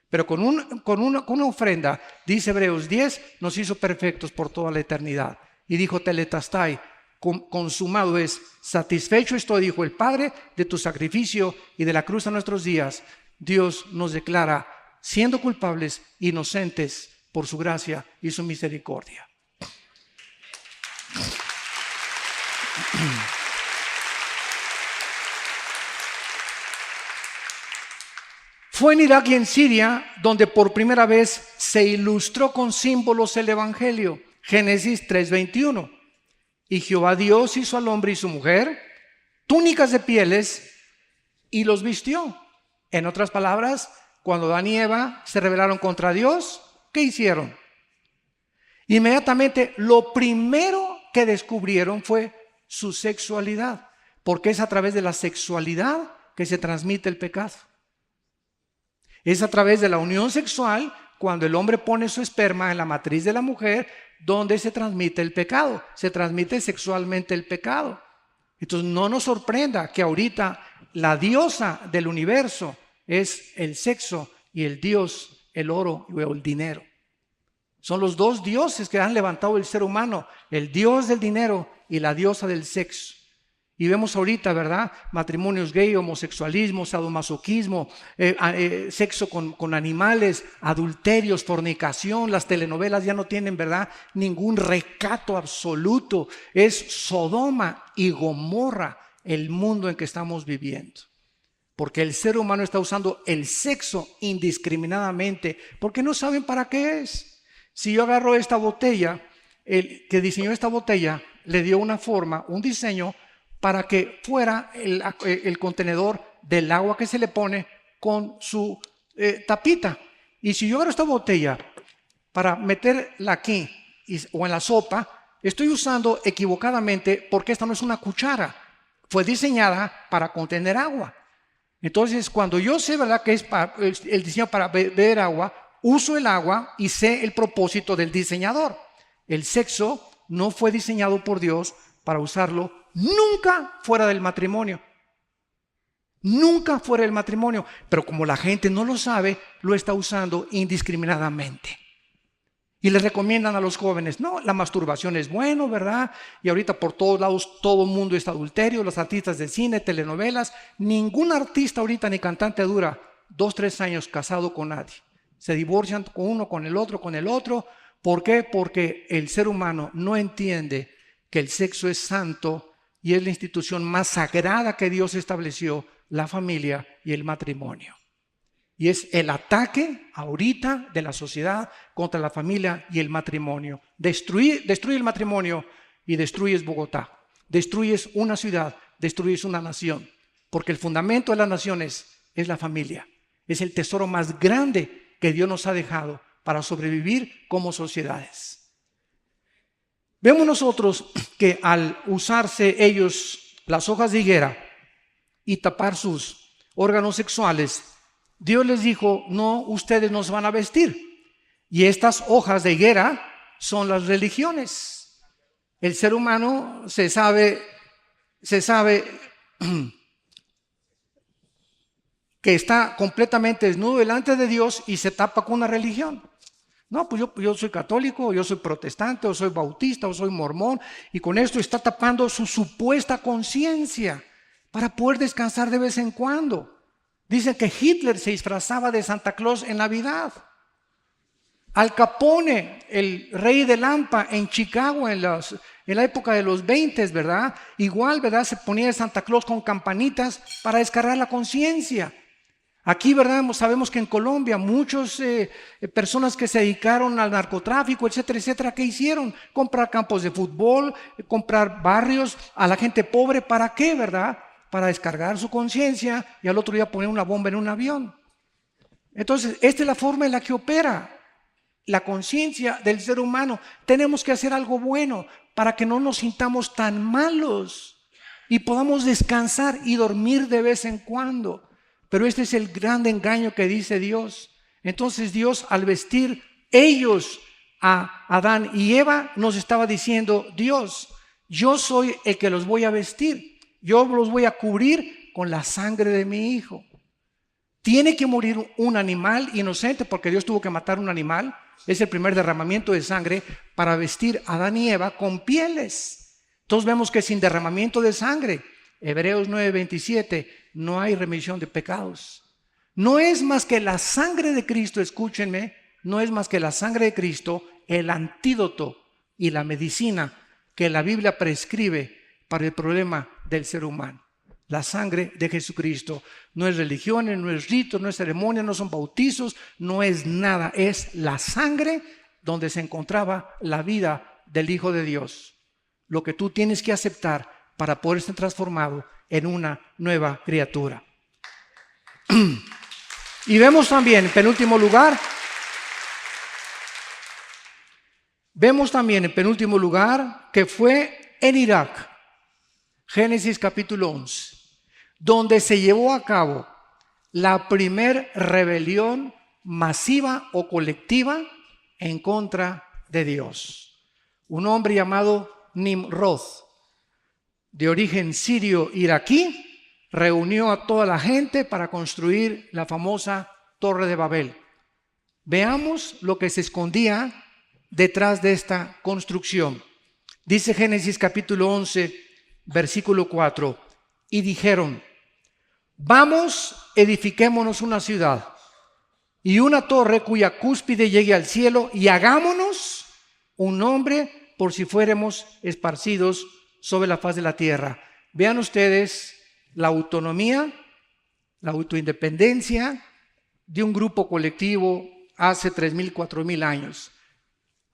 [SPEAKER 1] Pero con una ofrenda, dice Hebreos 10, nos hizo perfectos por toda la eternidad. Y dijo Tetelestai, consumado es, satisfecho estoy, dijo el Padre, de tu sacrificio y de la cruz a nuestros días. Dios nos declara, siendo culpables, inocentes por su gracia y su misericordia. Fue en Irak y en Siria donde por primera vez se ilustró con símbolos el Evangelio. Génesis 3:21. Y Jehová Dios hizo al hombre y su mujer túnicas de pieles y los vistió. En otras palabras, cuando Adán y Eva se rebelaron contra Dios, ¿qué hicieron? Inmediatamente lo primero que descubrieron fue su sexualidad, porque es a través de la sexualidad que se transmite el pecado. Es a través de la unión sexual, cuando el hombre pone su esperma en la matriz de la mujer, donde se transmite el pecado. Se transmite sexualmente el pecado. Entonces no nos sorprenda que ahorita la diosa del universo es el sexo y el dios, el oro o el dinero. Son los dos dioses que han levantado el ser humano, el dios del dinero y la diosa del sexo. Y vemos ahorita, ¿verdad? Matrimonios gay, homosexualismo, sadomasoquismo, sexo con animales, adulterios, fornicación. Las telenovelas ya no tienen, ¿verdad?, ningún recato absoluto. Es Sodoma y Gomorra el mundo en que estamos viviendo. Porque el ser humano está usando el sexo indiscriminadamente, porque no saben para qué es. Si yo agarro esta botella, el que diseñó esta botella le dio una forma, un diseño, para que fuera el contenedor del agua que se le pone con su tapita. Y si yo agarro esta botella para meterla aquí o en la sopa, estoy usando equivocadamente, porque esta no es una cuchara, fue diseñada para contener agua. Entonces, cuando yo sé, ¿verdad?, que es el diseño para beber agua, uso el agua y sé el propósito del diseñador. El sexo no fue diseñado por Dios para usarlo nunca fuera del matrimonio. Nunca fuera del matrimonio. Pero como la gente no lo sabe, lo está usando indiscriminadamente. Y les recomiendan a los jóvenes, no, la masturbación es bueno, ¿verdad? Y ahorita por todos lados todo el mundo está adulterio, los artistas de cine, telenovelas. Ningún artista ahorita ni cantante dura 2-3 años casado con nadie. Se divorcian con uno, con el otro, con el otro. ¿Por qué? Porque el ser humano no entiende que el sexo es santo y es la institución más sagrada que Dios estableció, la familia y el matrimonio. Y es el ataque ahorita de la sociedad contra la familia y el matrimonio. Destruye el matrimonio y destruyes Bogotá. Destruyes una ciudad, destruyes una nación. Porque el fundamento de las naciones es la familia. Es el tesoro más grande que Dios nos ha dejado para sobrevivir como sociedades. Vemos nosotros que al usarse ellos las hojas de higuera y tapar sus órganos sexuales, Dios les dijo, no, ustedes no se van a vestir. Y estas hojas de higuera son las religiones. El ser humano se sabe que está completamente desnudo delante de Dios y se tapa con una religión. No, pues yo soy católico, yo soy protestante, o soy bautista, o soy mormón, y con esto está tapando su supuesta conciencia para poder descansar de vez en cuando. Dicen que Hitler se disfrazaba de Santa Claus en Navidad. Al Capone, el rey de Lampa en Chicago en la época de los 20, ¿verdad? Igual, ¿verdad? Se ponía de Santa Claus con campanitas para descargar la conciencia. Aquí, ¿verdad? Sabemos que en Colombia muchas personas que se dedicaron al narcotráfico, etcétera, etcétera, ¿qué hicieron? Comprar campos de fútbol, comprar barrios a la gente pobre. ¿Para qué, verdad? Para descargar su conciencia y al otro día poner una bomba en un avión. Entonces, esta es la forma en la que opera la conciencia del ser humano. Tenemos que hacer algo bueno para que no nos sintamos tan malos y podamos descansar y dormir de vez en cuando. Pero este es el gran engaño que dice Dios. Entonces Dios, al vestir ellos a Adán y Eva, nos estaba diciendo: Dios, yo soy el que los voy a vestir, yo los voy a cubrir con la sangre de mi hijo. Tiene que morir un animal inocente, porque Dios tuvo que matar un animal. Es el primer derramamiento de sangre para vestir a Adán y Eva con pieles. Entonces vemos que sin derramamiento de sangre, Hebreos 9:27, no hay remisión de pecados. No es más que la sangre de Cristo, escúchenme, no es más que la sangre de Cristo el antídoto y la medicina que la Biblia prescribe para el problema del ser humano. La sangre de Jesucristo. No es religiones, no es ritos, no es ceremonia, no son bautizos, no es nada. Es la sangre donde se encontraba la vida del Hijo de Dios. Lo que tú tienes que aceptar para poder ser transformado en una nueva criatura. Y vemos también, en penúltimo lugar, que fue en Irak, Génesis capítulo 11, donde se llevó a cabo la primer rebelión masiva o colectiva en contra de Dios. Un hombre llamado Nimrod, de origen sirio-iraquí, reunió a toda la gente para construir la famosa Torre de Babel. Veamos lo que se escondía detrás de esta construcción. Dice Génesis capítulo 11, versículo 4, y dijeron: vamos, edifiquémonos una ciudad y una torre cuya cúspide llegue al cielo, y hagámonos un nombre por si fuéramos esparcidos sobre la faz de la tierra. Vean ustedes la autonomía, la autoindependencia de un grupo colectivo hace 3,000, 4,000 años.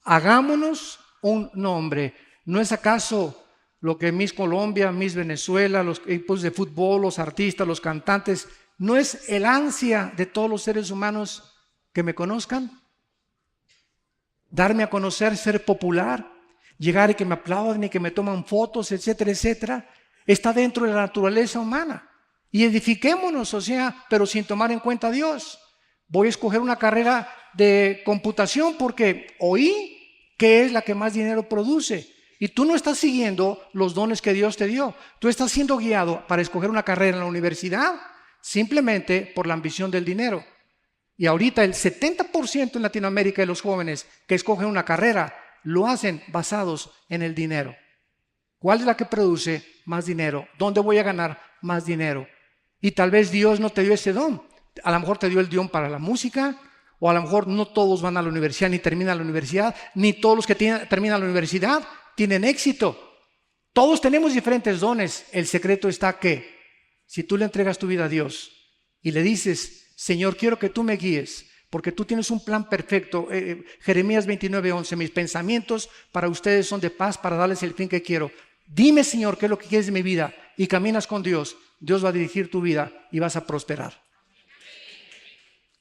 [SPEAKER 1] Hagámonos un nombre. ¿No es acaso lo que Miss Colombia, Miss Venezuela, los equipos de fútbol, los artistas, los cantantes, no es el ansia de todos los seres humanos que me conozcan? Darme a conocer, ser popular, llegar y que me aplauden y que me toman fotos, etcétera, etcétera. Está dentro de la naturaleza humana. Y edifiquémonos, o sea, pero sin tomar en cuenta a Dios. Voy a escoger una carrera de computación porque oí que es la que más dinero produce. Y tú no estás siguiendo los dones que Dios te dio. Tú estás siendo guiado para escoger una carrera en la universidad simplemente por la ambición del dinero. Y ahorita el 70% en Latinoamérica de los jóvenes que escogen una carrera lo hacen basados en el dinero. ¿Cuál es la que produce más dinero? ¿Dónde voy a ganar más dinero? Y tal vez Dios no te dio ese don. A lo mejor te dio el don para la música, o a lo mejor no todos van a la universidad ni terminan la universidad, ni todos los que terminan la universidad tienen éxito. Todos tenemos diferentes dones. El secreto está que si tú le entregas tu vida a Dios y le dices: Señor, quiero que tú me guíes, porque tú tienes un plan perfecto. Jeremías 29:11, mis pensamientos para ustedes son de paz, para darles el fin que quiero. Dime, Señor, qué es lo que quieres de mi vida, y caminas con Dios. Dios va a dirigir tu vida y vas a prosperar.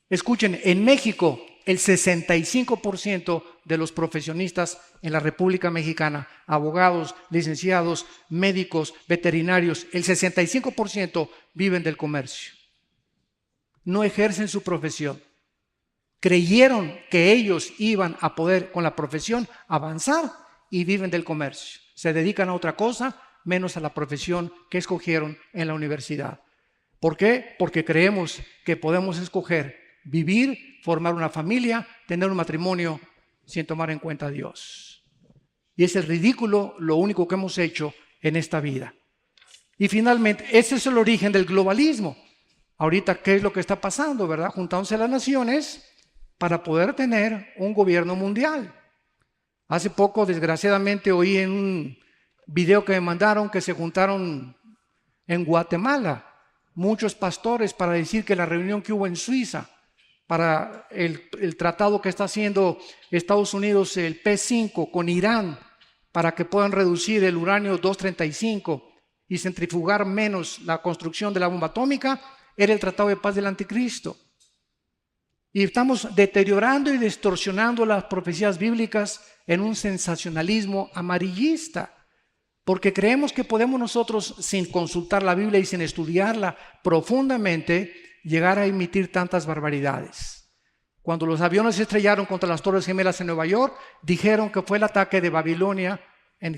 [SPEAKER 1] Escuchen, en México, el 65% de los profesionistas en la República Mexicana, abogados, licenciados, médicos, veterinarios, el 65% viven del comercio. No ejercen su profesión. Creyeron que ellos iban a poder con la profesión avanzar y viven del comercio. Se dedican a otra cosa menos a la profesión que escogieron en la universidad. ¿Por qué? Porque creemos que podemos escoger vivir, formar una familia, tener un matrimonio sin tomar en cuenta a Dios. Y ese es ridículo lo único que hemos hecho en esta vida. Y finalmente, ese es el origen del globalismo. Ahorita, ¿qué es lo que está pasando, verdad? Juntándose las naciones para poder tener un gobierno mundial. Hace poco, desgraciadamente, oí en un video que me mandaron que se juntaron en Guatemala muchos pastores para decir que la reunión que hubo en Suiza para el tratado que está haciendo Estados Unidos, el P5 con Irán, para que puedan reducir el uranio 235 y centrifugar menos la construcción de la bomba atómica, era el tratado de paz del anticristo. Y estamos deteriorando y distorsionando las profecías bíblicas en un sensacionalismo amarillista, porque creemos que podemos nosotros, sin consultar la Biblia y sin estudiarla profundamente, llegar a emitir tantas barbaridades. Cuando los aviones se estrellaron contra las Torres Gemelas en Nueva York, dijeron que fue el ataque de Babilonia en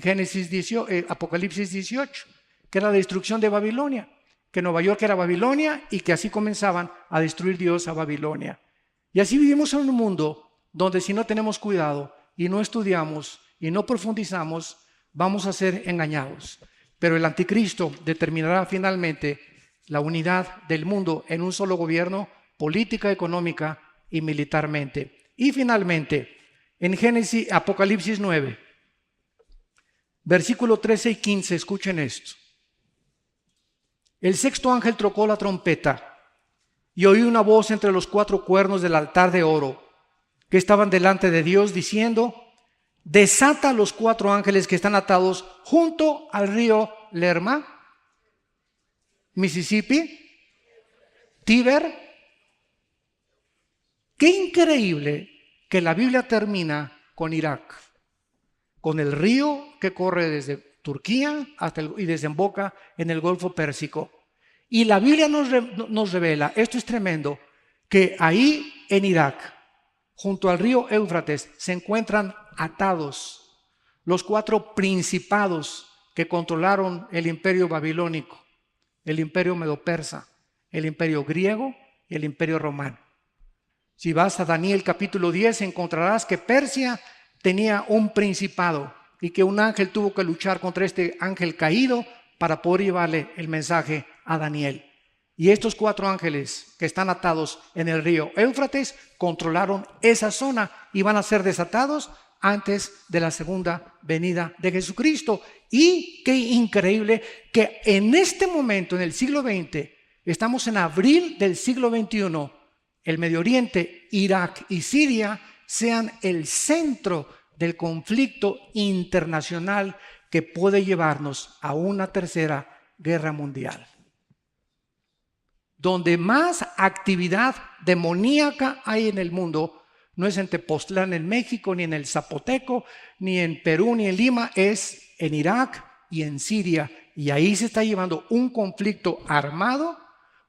[SPEAKER 1] Apocalipsis 18, que era la destrucción de Babilonia, que Nueva York era Babilonia y que así comenzaban a destruir Dios a Babilonia. Y así vivimos en un mundo donde si no tenemos cuidado y no estudiamos y no profundizamos, vamos a ser engañados. Pero el anticristo determinará finalmente la unidad del mundo en un solo gobierno, política, económica y militarmente. Y finalmente, en Apocalipsis 9, versículo 13 y 15, escuchen esto. El sexto ángel tocó la trompeta y oí una voz entre los 4 cuernos del altar de oro que estaban delante de Dios diciendo: desata los 4 ángeles que están atados junto al río Lerma, Mississippi, Tíber. Qué increíble que la Biblia termina con Irak, con el río que corre desde Turquía y desemboca en el Golfo Pérsico. Y la Biblia nos revela, esto es tremendo, que ahí en Irak, junto al río Éufrates, se encuentran atados los 4 principados que controlaron el imperio babilónico, el imperio medo-persa, el imperio griego y el imperio romano. Si vas a Daniel capítulo 10, encontrarás que Persia tenía un principado y que un ángel tuvo que luchar contra este ángel caído para poder llevarle el mensaje a Daniel. Y estos 4 ángeles que están atados en el río Éufrates controlaron esa zona y van a ser desatados antes de la segunda venida de Jesucristo. Y qué increíble que en este momento, en el siglo XX, estamos en abril del siglo XXI, el Medio Oriente, Irak y Siria sean el centro del conflicto internacional que puede llevarnos a una tercera guerra mundial. Donde más actividad demoníaca hay en el mundo, no es en Tepoztlán, en México, ni en el Zapoteco, ni en Perú, ni en Lima, es en Irak y en Siria. Y ahí se está llevando un conflicto armado,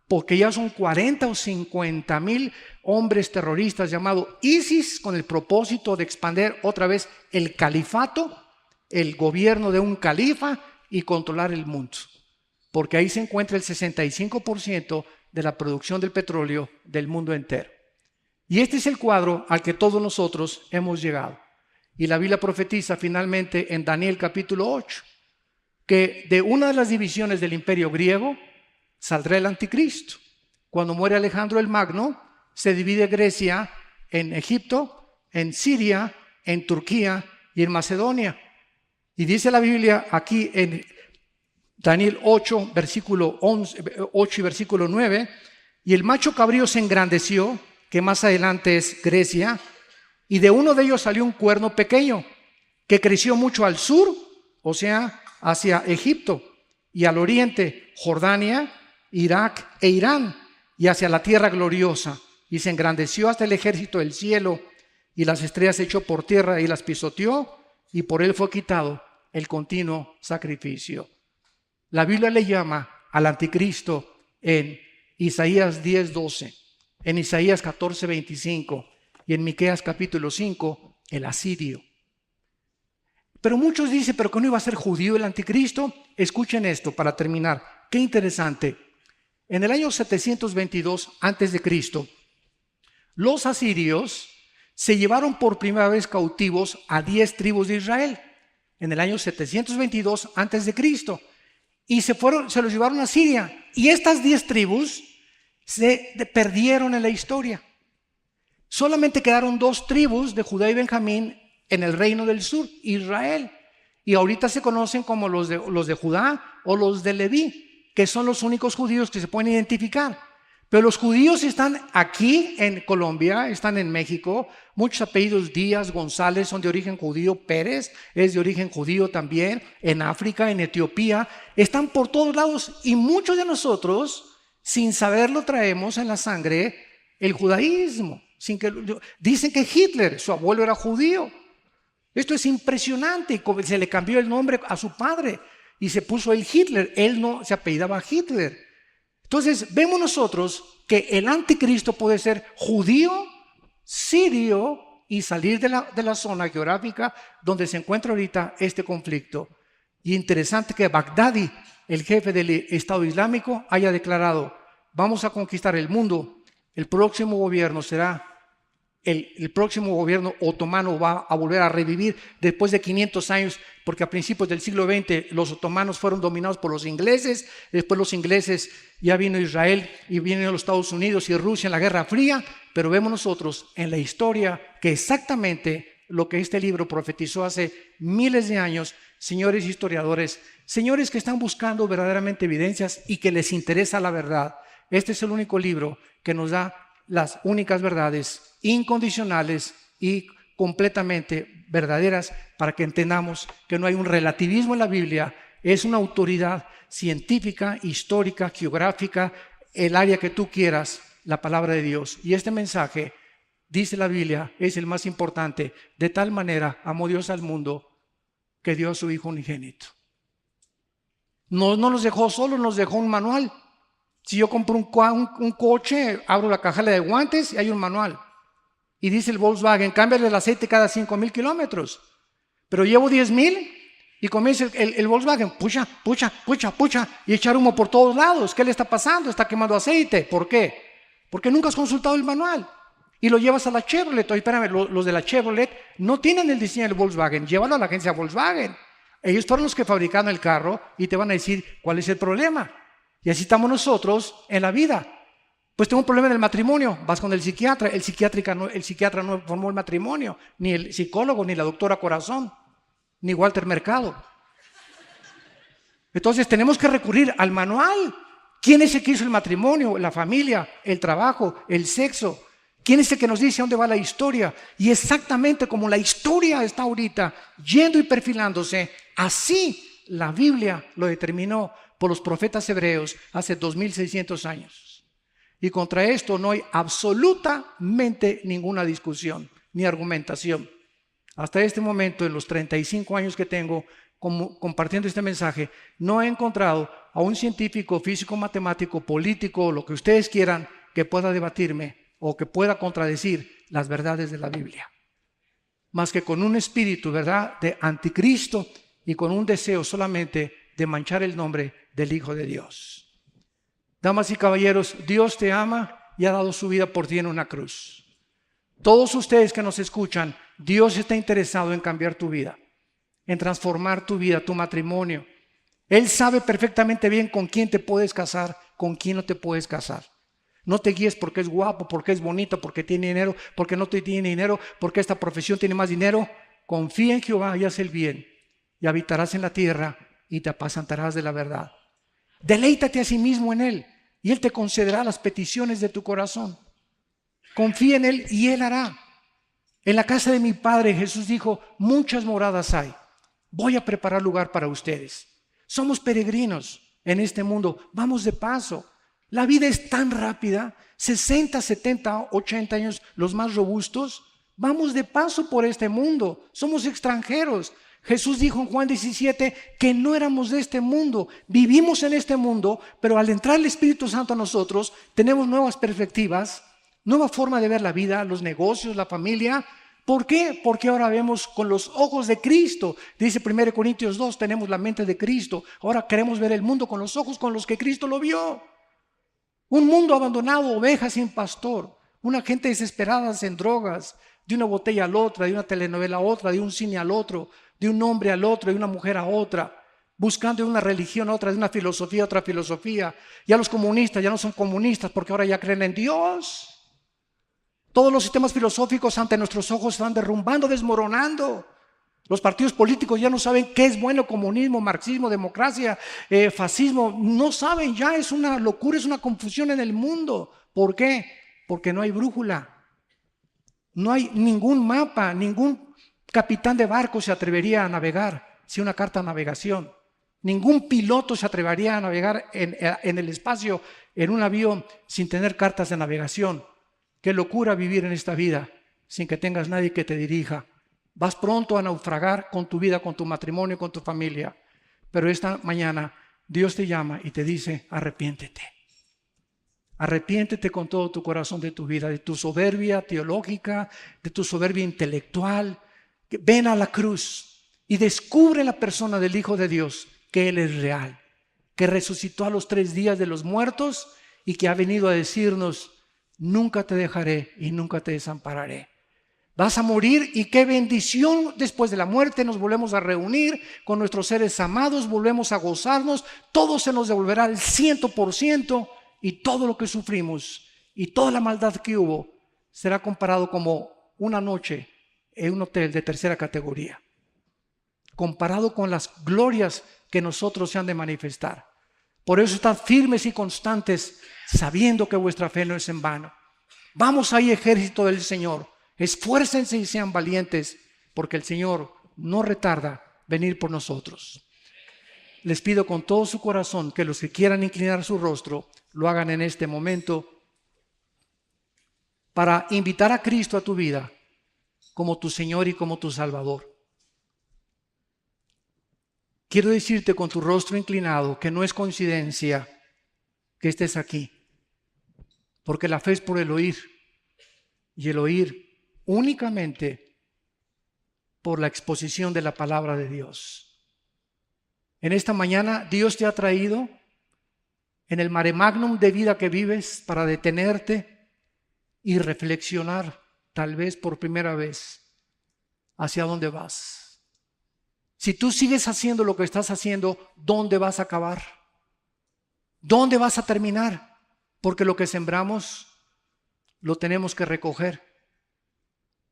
[SPEAKER 1] porque ya son 40 o 50 mil hombres terroristas llamados ISIS, con el propósito de expandir otra vez el califato, el gobierno de un califa y controlar el mundo. Porque ahí se encuentra el 65% de la producción del petróleo del mundo entero. Y este es el cuadro al que todos nosotros hemos llegado. Y la Biblia profetiza finalmente en Daniel capítulo 8, que de una de las divisiones del imperio griego saldrá el anticristo. Cuando muere Alejandro el Magno, se divide Grecia en Egipto, en Siria, en Turquía y en Macedonia. Y dice la Biblia aquí en Daniel 8, versículo 8 y versículo 9, y el macho cabrío se engrandeció, que más adelante es Grecia, y de uno de ellos salió un cuerno pequeño, que creció mucho al sur, o sea, hacia Egipto, y al oriente, Jordania, Irak e Irán, y hacia la tierra gloriosa, y se engrandeció hasta el ejército del cielo, y las estrellas echó por tierra y las pisoteó, y por él fue quitado el continuo sacrificio. La Biblia le llama al anticristo en Isaías 10:12, en Isaías 14:25 y en Miqueas capítulo 5, el asirio. Pero muchos dicen, ¿pero que no iba a ser judío el anticristo? Escuchen esto para terminar. Qué interesante. En el año 722 a.C., Los asirios se llevaron por primera vez cautivos a 10 tribus de Israel en el año 722 antes de Cristo y se los llevaron a Siria, y estas 10 tribus se perdieron en la historia. Solamente quedaron 2 tribus de Judá y Benjamín en el reino del sur, Israel, y ahorita se conocen como los de Judá o los de Leví, que son los únicos judíos que se pueden identificar. Pero los judíos están aquí en Colombia, están en México. Muchos apellidos Díaz, González son de origen judío. Pérez es de origen judío también. En África, en Etiopía, están por todos lados. Y muchos de nosotros, sin saberlo, traemos en la sangre el judaísmo. Dicen que Hitler, su abuelo, era judío. Esto es impresionante. Se le cambió el nombre a su padre y se puso el Hitler. Él no se apellidaba Hitler. Entonces vemos nosotros que el anticristo puede ser judío, sirio y salir de la zona geográfica donde se encuentra ahorita este conflicto. Y interesante que Bagdadi, el jefe del Estado Islámico, haya declarado: vamos a conquistar el mundo. El próximo gobierno será el próximo gobierno otomano, va a volver a revivir después de 500 años, porque a principios del siglo XX los otomanos fueron dominados por los ingleses. Después los ingleses, ya vino Israel y vienen los Estados Unidos y Rusia en la Guerra Fría, pero vemos nosotros en la historia que exactamente lo que este libro profetizó hace miles de años. Señores historiadores, señores que están buscando verdaderamente evidencias y que les interesa la verdad, este es el único libro que nos da las únicas verdades incondicionales y completamente verdaderas, para que entendamos que no hay un relativismo en la Biblia. Es una autoridad científica, histórica, geográfica, el área que tú quieras, la palabra de Dios. Y este mensaje, dice la Biblia, es el más importante. De tal manera amó Dios al mundo que dio a su Hijo unigénito. No nos dejó solo, nos dejó un manual. Si yo compro un coche, abro la caja de guantes y hay un manual. Y dice el Volkswagen: cámbiale el aceite cada 5,000 kilómetros. Pero llevo 10,000 y comienza el Volkswagen, pucha, y echar humo por todos lados. ¿Qué le está pasando? Está quemando aceite. ¿Por qué? Porque nunca has consultado el manual. Y lo llevas a la Chevrolet. Oye, espérame, los de la Chevrolet no tienen el diseño del Volkswagen. Llévalo a la agencia Volkswagen. Ellos fueron los que fabricaron el carro y te van a decir cuál es el problema. Y así estamos nosotros en la vida. Pues tengo un problema en el matrimonio, vas con el psiquiatra. El psiquiatra no formó el matrimonio, ni el psicólogo, ni la doctora Corazón, ni Walter Mercado. Entonces tenemos que recurrir al manual. ¿Quién es el que hizo el matrimonio, la familia, el trabajo, el sexo? ¿Quién es el que nos dice a dónde va la historia? Y exactamente como la historia está ahorita yendo y perfilándose, así la Biblia lo determinó por los profetas hebreos hace 2600 años. Y contra esto no hay absolutamente ninguna discusión ni argumentación. Hasta este momento, en los 35 años que tengo compartiendo este mensaje, no he encontrado a un científico, físico, matemático, político, lo que ustedes quieran, que pueda debatirme o que pueda contradecir las verdades de la Biblia. Más que con un espíritu, ¿verdad?, de anticristo y con un deseo solamente de manchar el nombre del Hijo de Dios. Damas y caballeros, Dios te ama y ha dado su vida por ti en una cruz. Todos ustedes que nos escuchan, Dios está interesado en cambiar tu vida, en transformar tu vida, tu matrimonio. Él sabe perfectamente bien con quién te puedes casar, con quién no te puedes casar. No te guíes porque es guapo, porque es bonito, porque tiene dinero, porque no tiene dinero, porque esta profesión tiene más dinero. Confía en Jehová y haz el bien, y habitarás en la tierra y te apacentarás de la verdad. Deleítate a sí mismo en Él y Él te concederá las peticiones de tu corazón. Confía en Él y Él hará. En la casa de mi Padre, Jesús dijo: muchas moradas hay. Voy a preparar lugar para ustedes. Somos peregrinos en este mundo, vamos de paso. La vida es tan rápida, 60, 70, 80 años, los más robustos. Vamos de paso por este mundo, somos extranjeros. Jesús dijo en Juan 17 que no éramos de este mundo, vivimos en este mundo, pero al entrar el Espíritu Santo a nosotros, tenemos nuevas perspectivas, nueva forma de ver la vida, los negocios, la familia. ¿Por qué? Porque ahora vemos con los ojos de Cristo. Dice 1 Corintios 2, tenemos la mente de Cristo. Ahora queremos ver el mundo con los ojos con los que Cristo lo vio. Un mundo abandonado, ovejas sin pastor. una gente desesperada en drogas, de una botella a la otra, de una telenovela a otra, de un cine al otro, de un hombre al otro, de una mujer a otra, buscando de una religión a otra, de una filosofía a otra filosofía. Ya los comunistas ya no son comunistas porque ahora ya creen en Dios. Todos los sistemas filosóficos ante nuestros ojos se van derrumbando, desmoronando. Los partidos políticos ya no saben qué es bueno: comunismo, marxismo, democracia, fascismo. No saben ya, es una locura, es una confusión en el mundo. ¿Por qué? Porque no hay brújula. No hay ningún mapa, ningún capitán de barco se atrevería a navegar sin una carta de navegación. Ningún piloto se atrevería a navegar en el espacio en un avión sin tener cartas de navegación. Qué locura vivir en esta vida sin que tengas nadie que te dirija. Vas pronto a naufragar con tu vida, con tu matrimonio, con tu familia. Pero esta mañana Dios te llama y te dice: arrepiéntete. Arrepiéntete con todo tu corazón de tu vida, de tu soberbia teológica, de tu soberbia intelectual. Ven a la cruz y descubre la persona del Hijo de Dios, que Él es real, que resucitó a los 3 días de los muertos y que ha venido a decirnos: nunca te dejaré y nunca te desampararé. Vas a morir y qué bendición, después de la muerte nos volvemos a reunir con nuestros seres amados, volvemos a gozarnos, todo se nos devolverá al 100%. Y todo lo que sufrimos y toda la maldad que hubo será comparado como una noche en un hotel de 3ª categoría, comparado con las glorias que nosotros se han de manifestar. Por eso estad firmes y constantes, sabiendo que vuestra fe no es en vano. Vamos ahí, ejército del Señor, esfuércense y sean valientes, porque el Señor no retarda venir por nosotros. Les pido con todo su corazón que los que quieran inclinar su rostro lo hagan en este momento, para invitar a Cristo a tu vida como tu Señor y como tu Salvador. Quiero decirte con tu rostro inclinado que no es coincidencia que estés aquí, porque la fe es por el oír, y el oír únicamente por la exposición de la palabra de Dios. En esta mañana Dios te ha traído en el mare magnum de vida que vives para detenerte y reflexionar, tal vez por primera vez, hacia dónde vas. Si tú sigues haciendo lo que estás haciendo, ¿dónde vas a acabar? ¿Dónde vas a terminar? Porque lo que sembramos lo tenemos que recoger.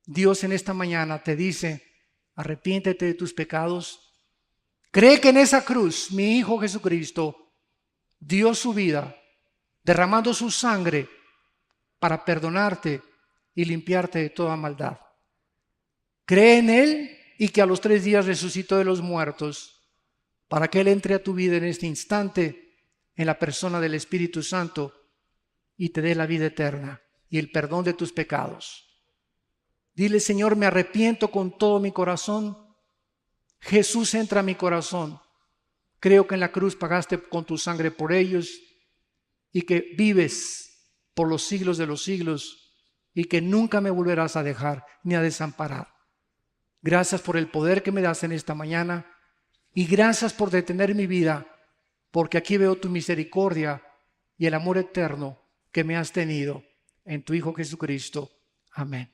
[SPEAKER 1] Dios en esta mañana te dice: arrepiéntete de tus pecados. Cree que en esa cruz mi Hijo Jesucristo dio su vida, derramando su sangre para perdonarte y limpiarte de toda maldad. Cree en Él y que a los 3 días resucitó de los muertos, para que Él entre a tu vida en este instante en la persona del Espíritu Santo y te dé la vida eterna y el perdón de tus pecados. Dile: Señor, me arrepiento con todo mi corazón. Jesús, entra a mi corazón. Creo que en la cruz pagaste con tu sangre por ellos y que vives por los siglos de los siglos y que nunca me volverás a dejar ni a desamparar. Gracias por el poder que me das en esta mañana y gracias por detener mi vida, porque aquí veo tu misericordia y el amor eterno que me has tenido en tu Hijo Jesucristo. Amén.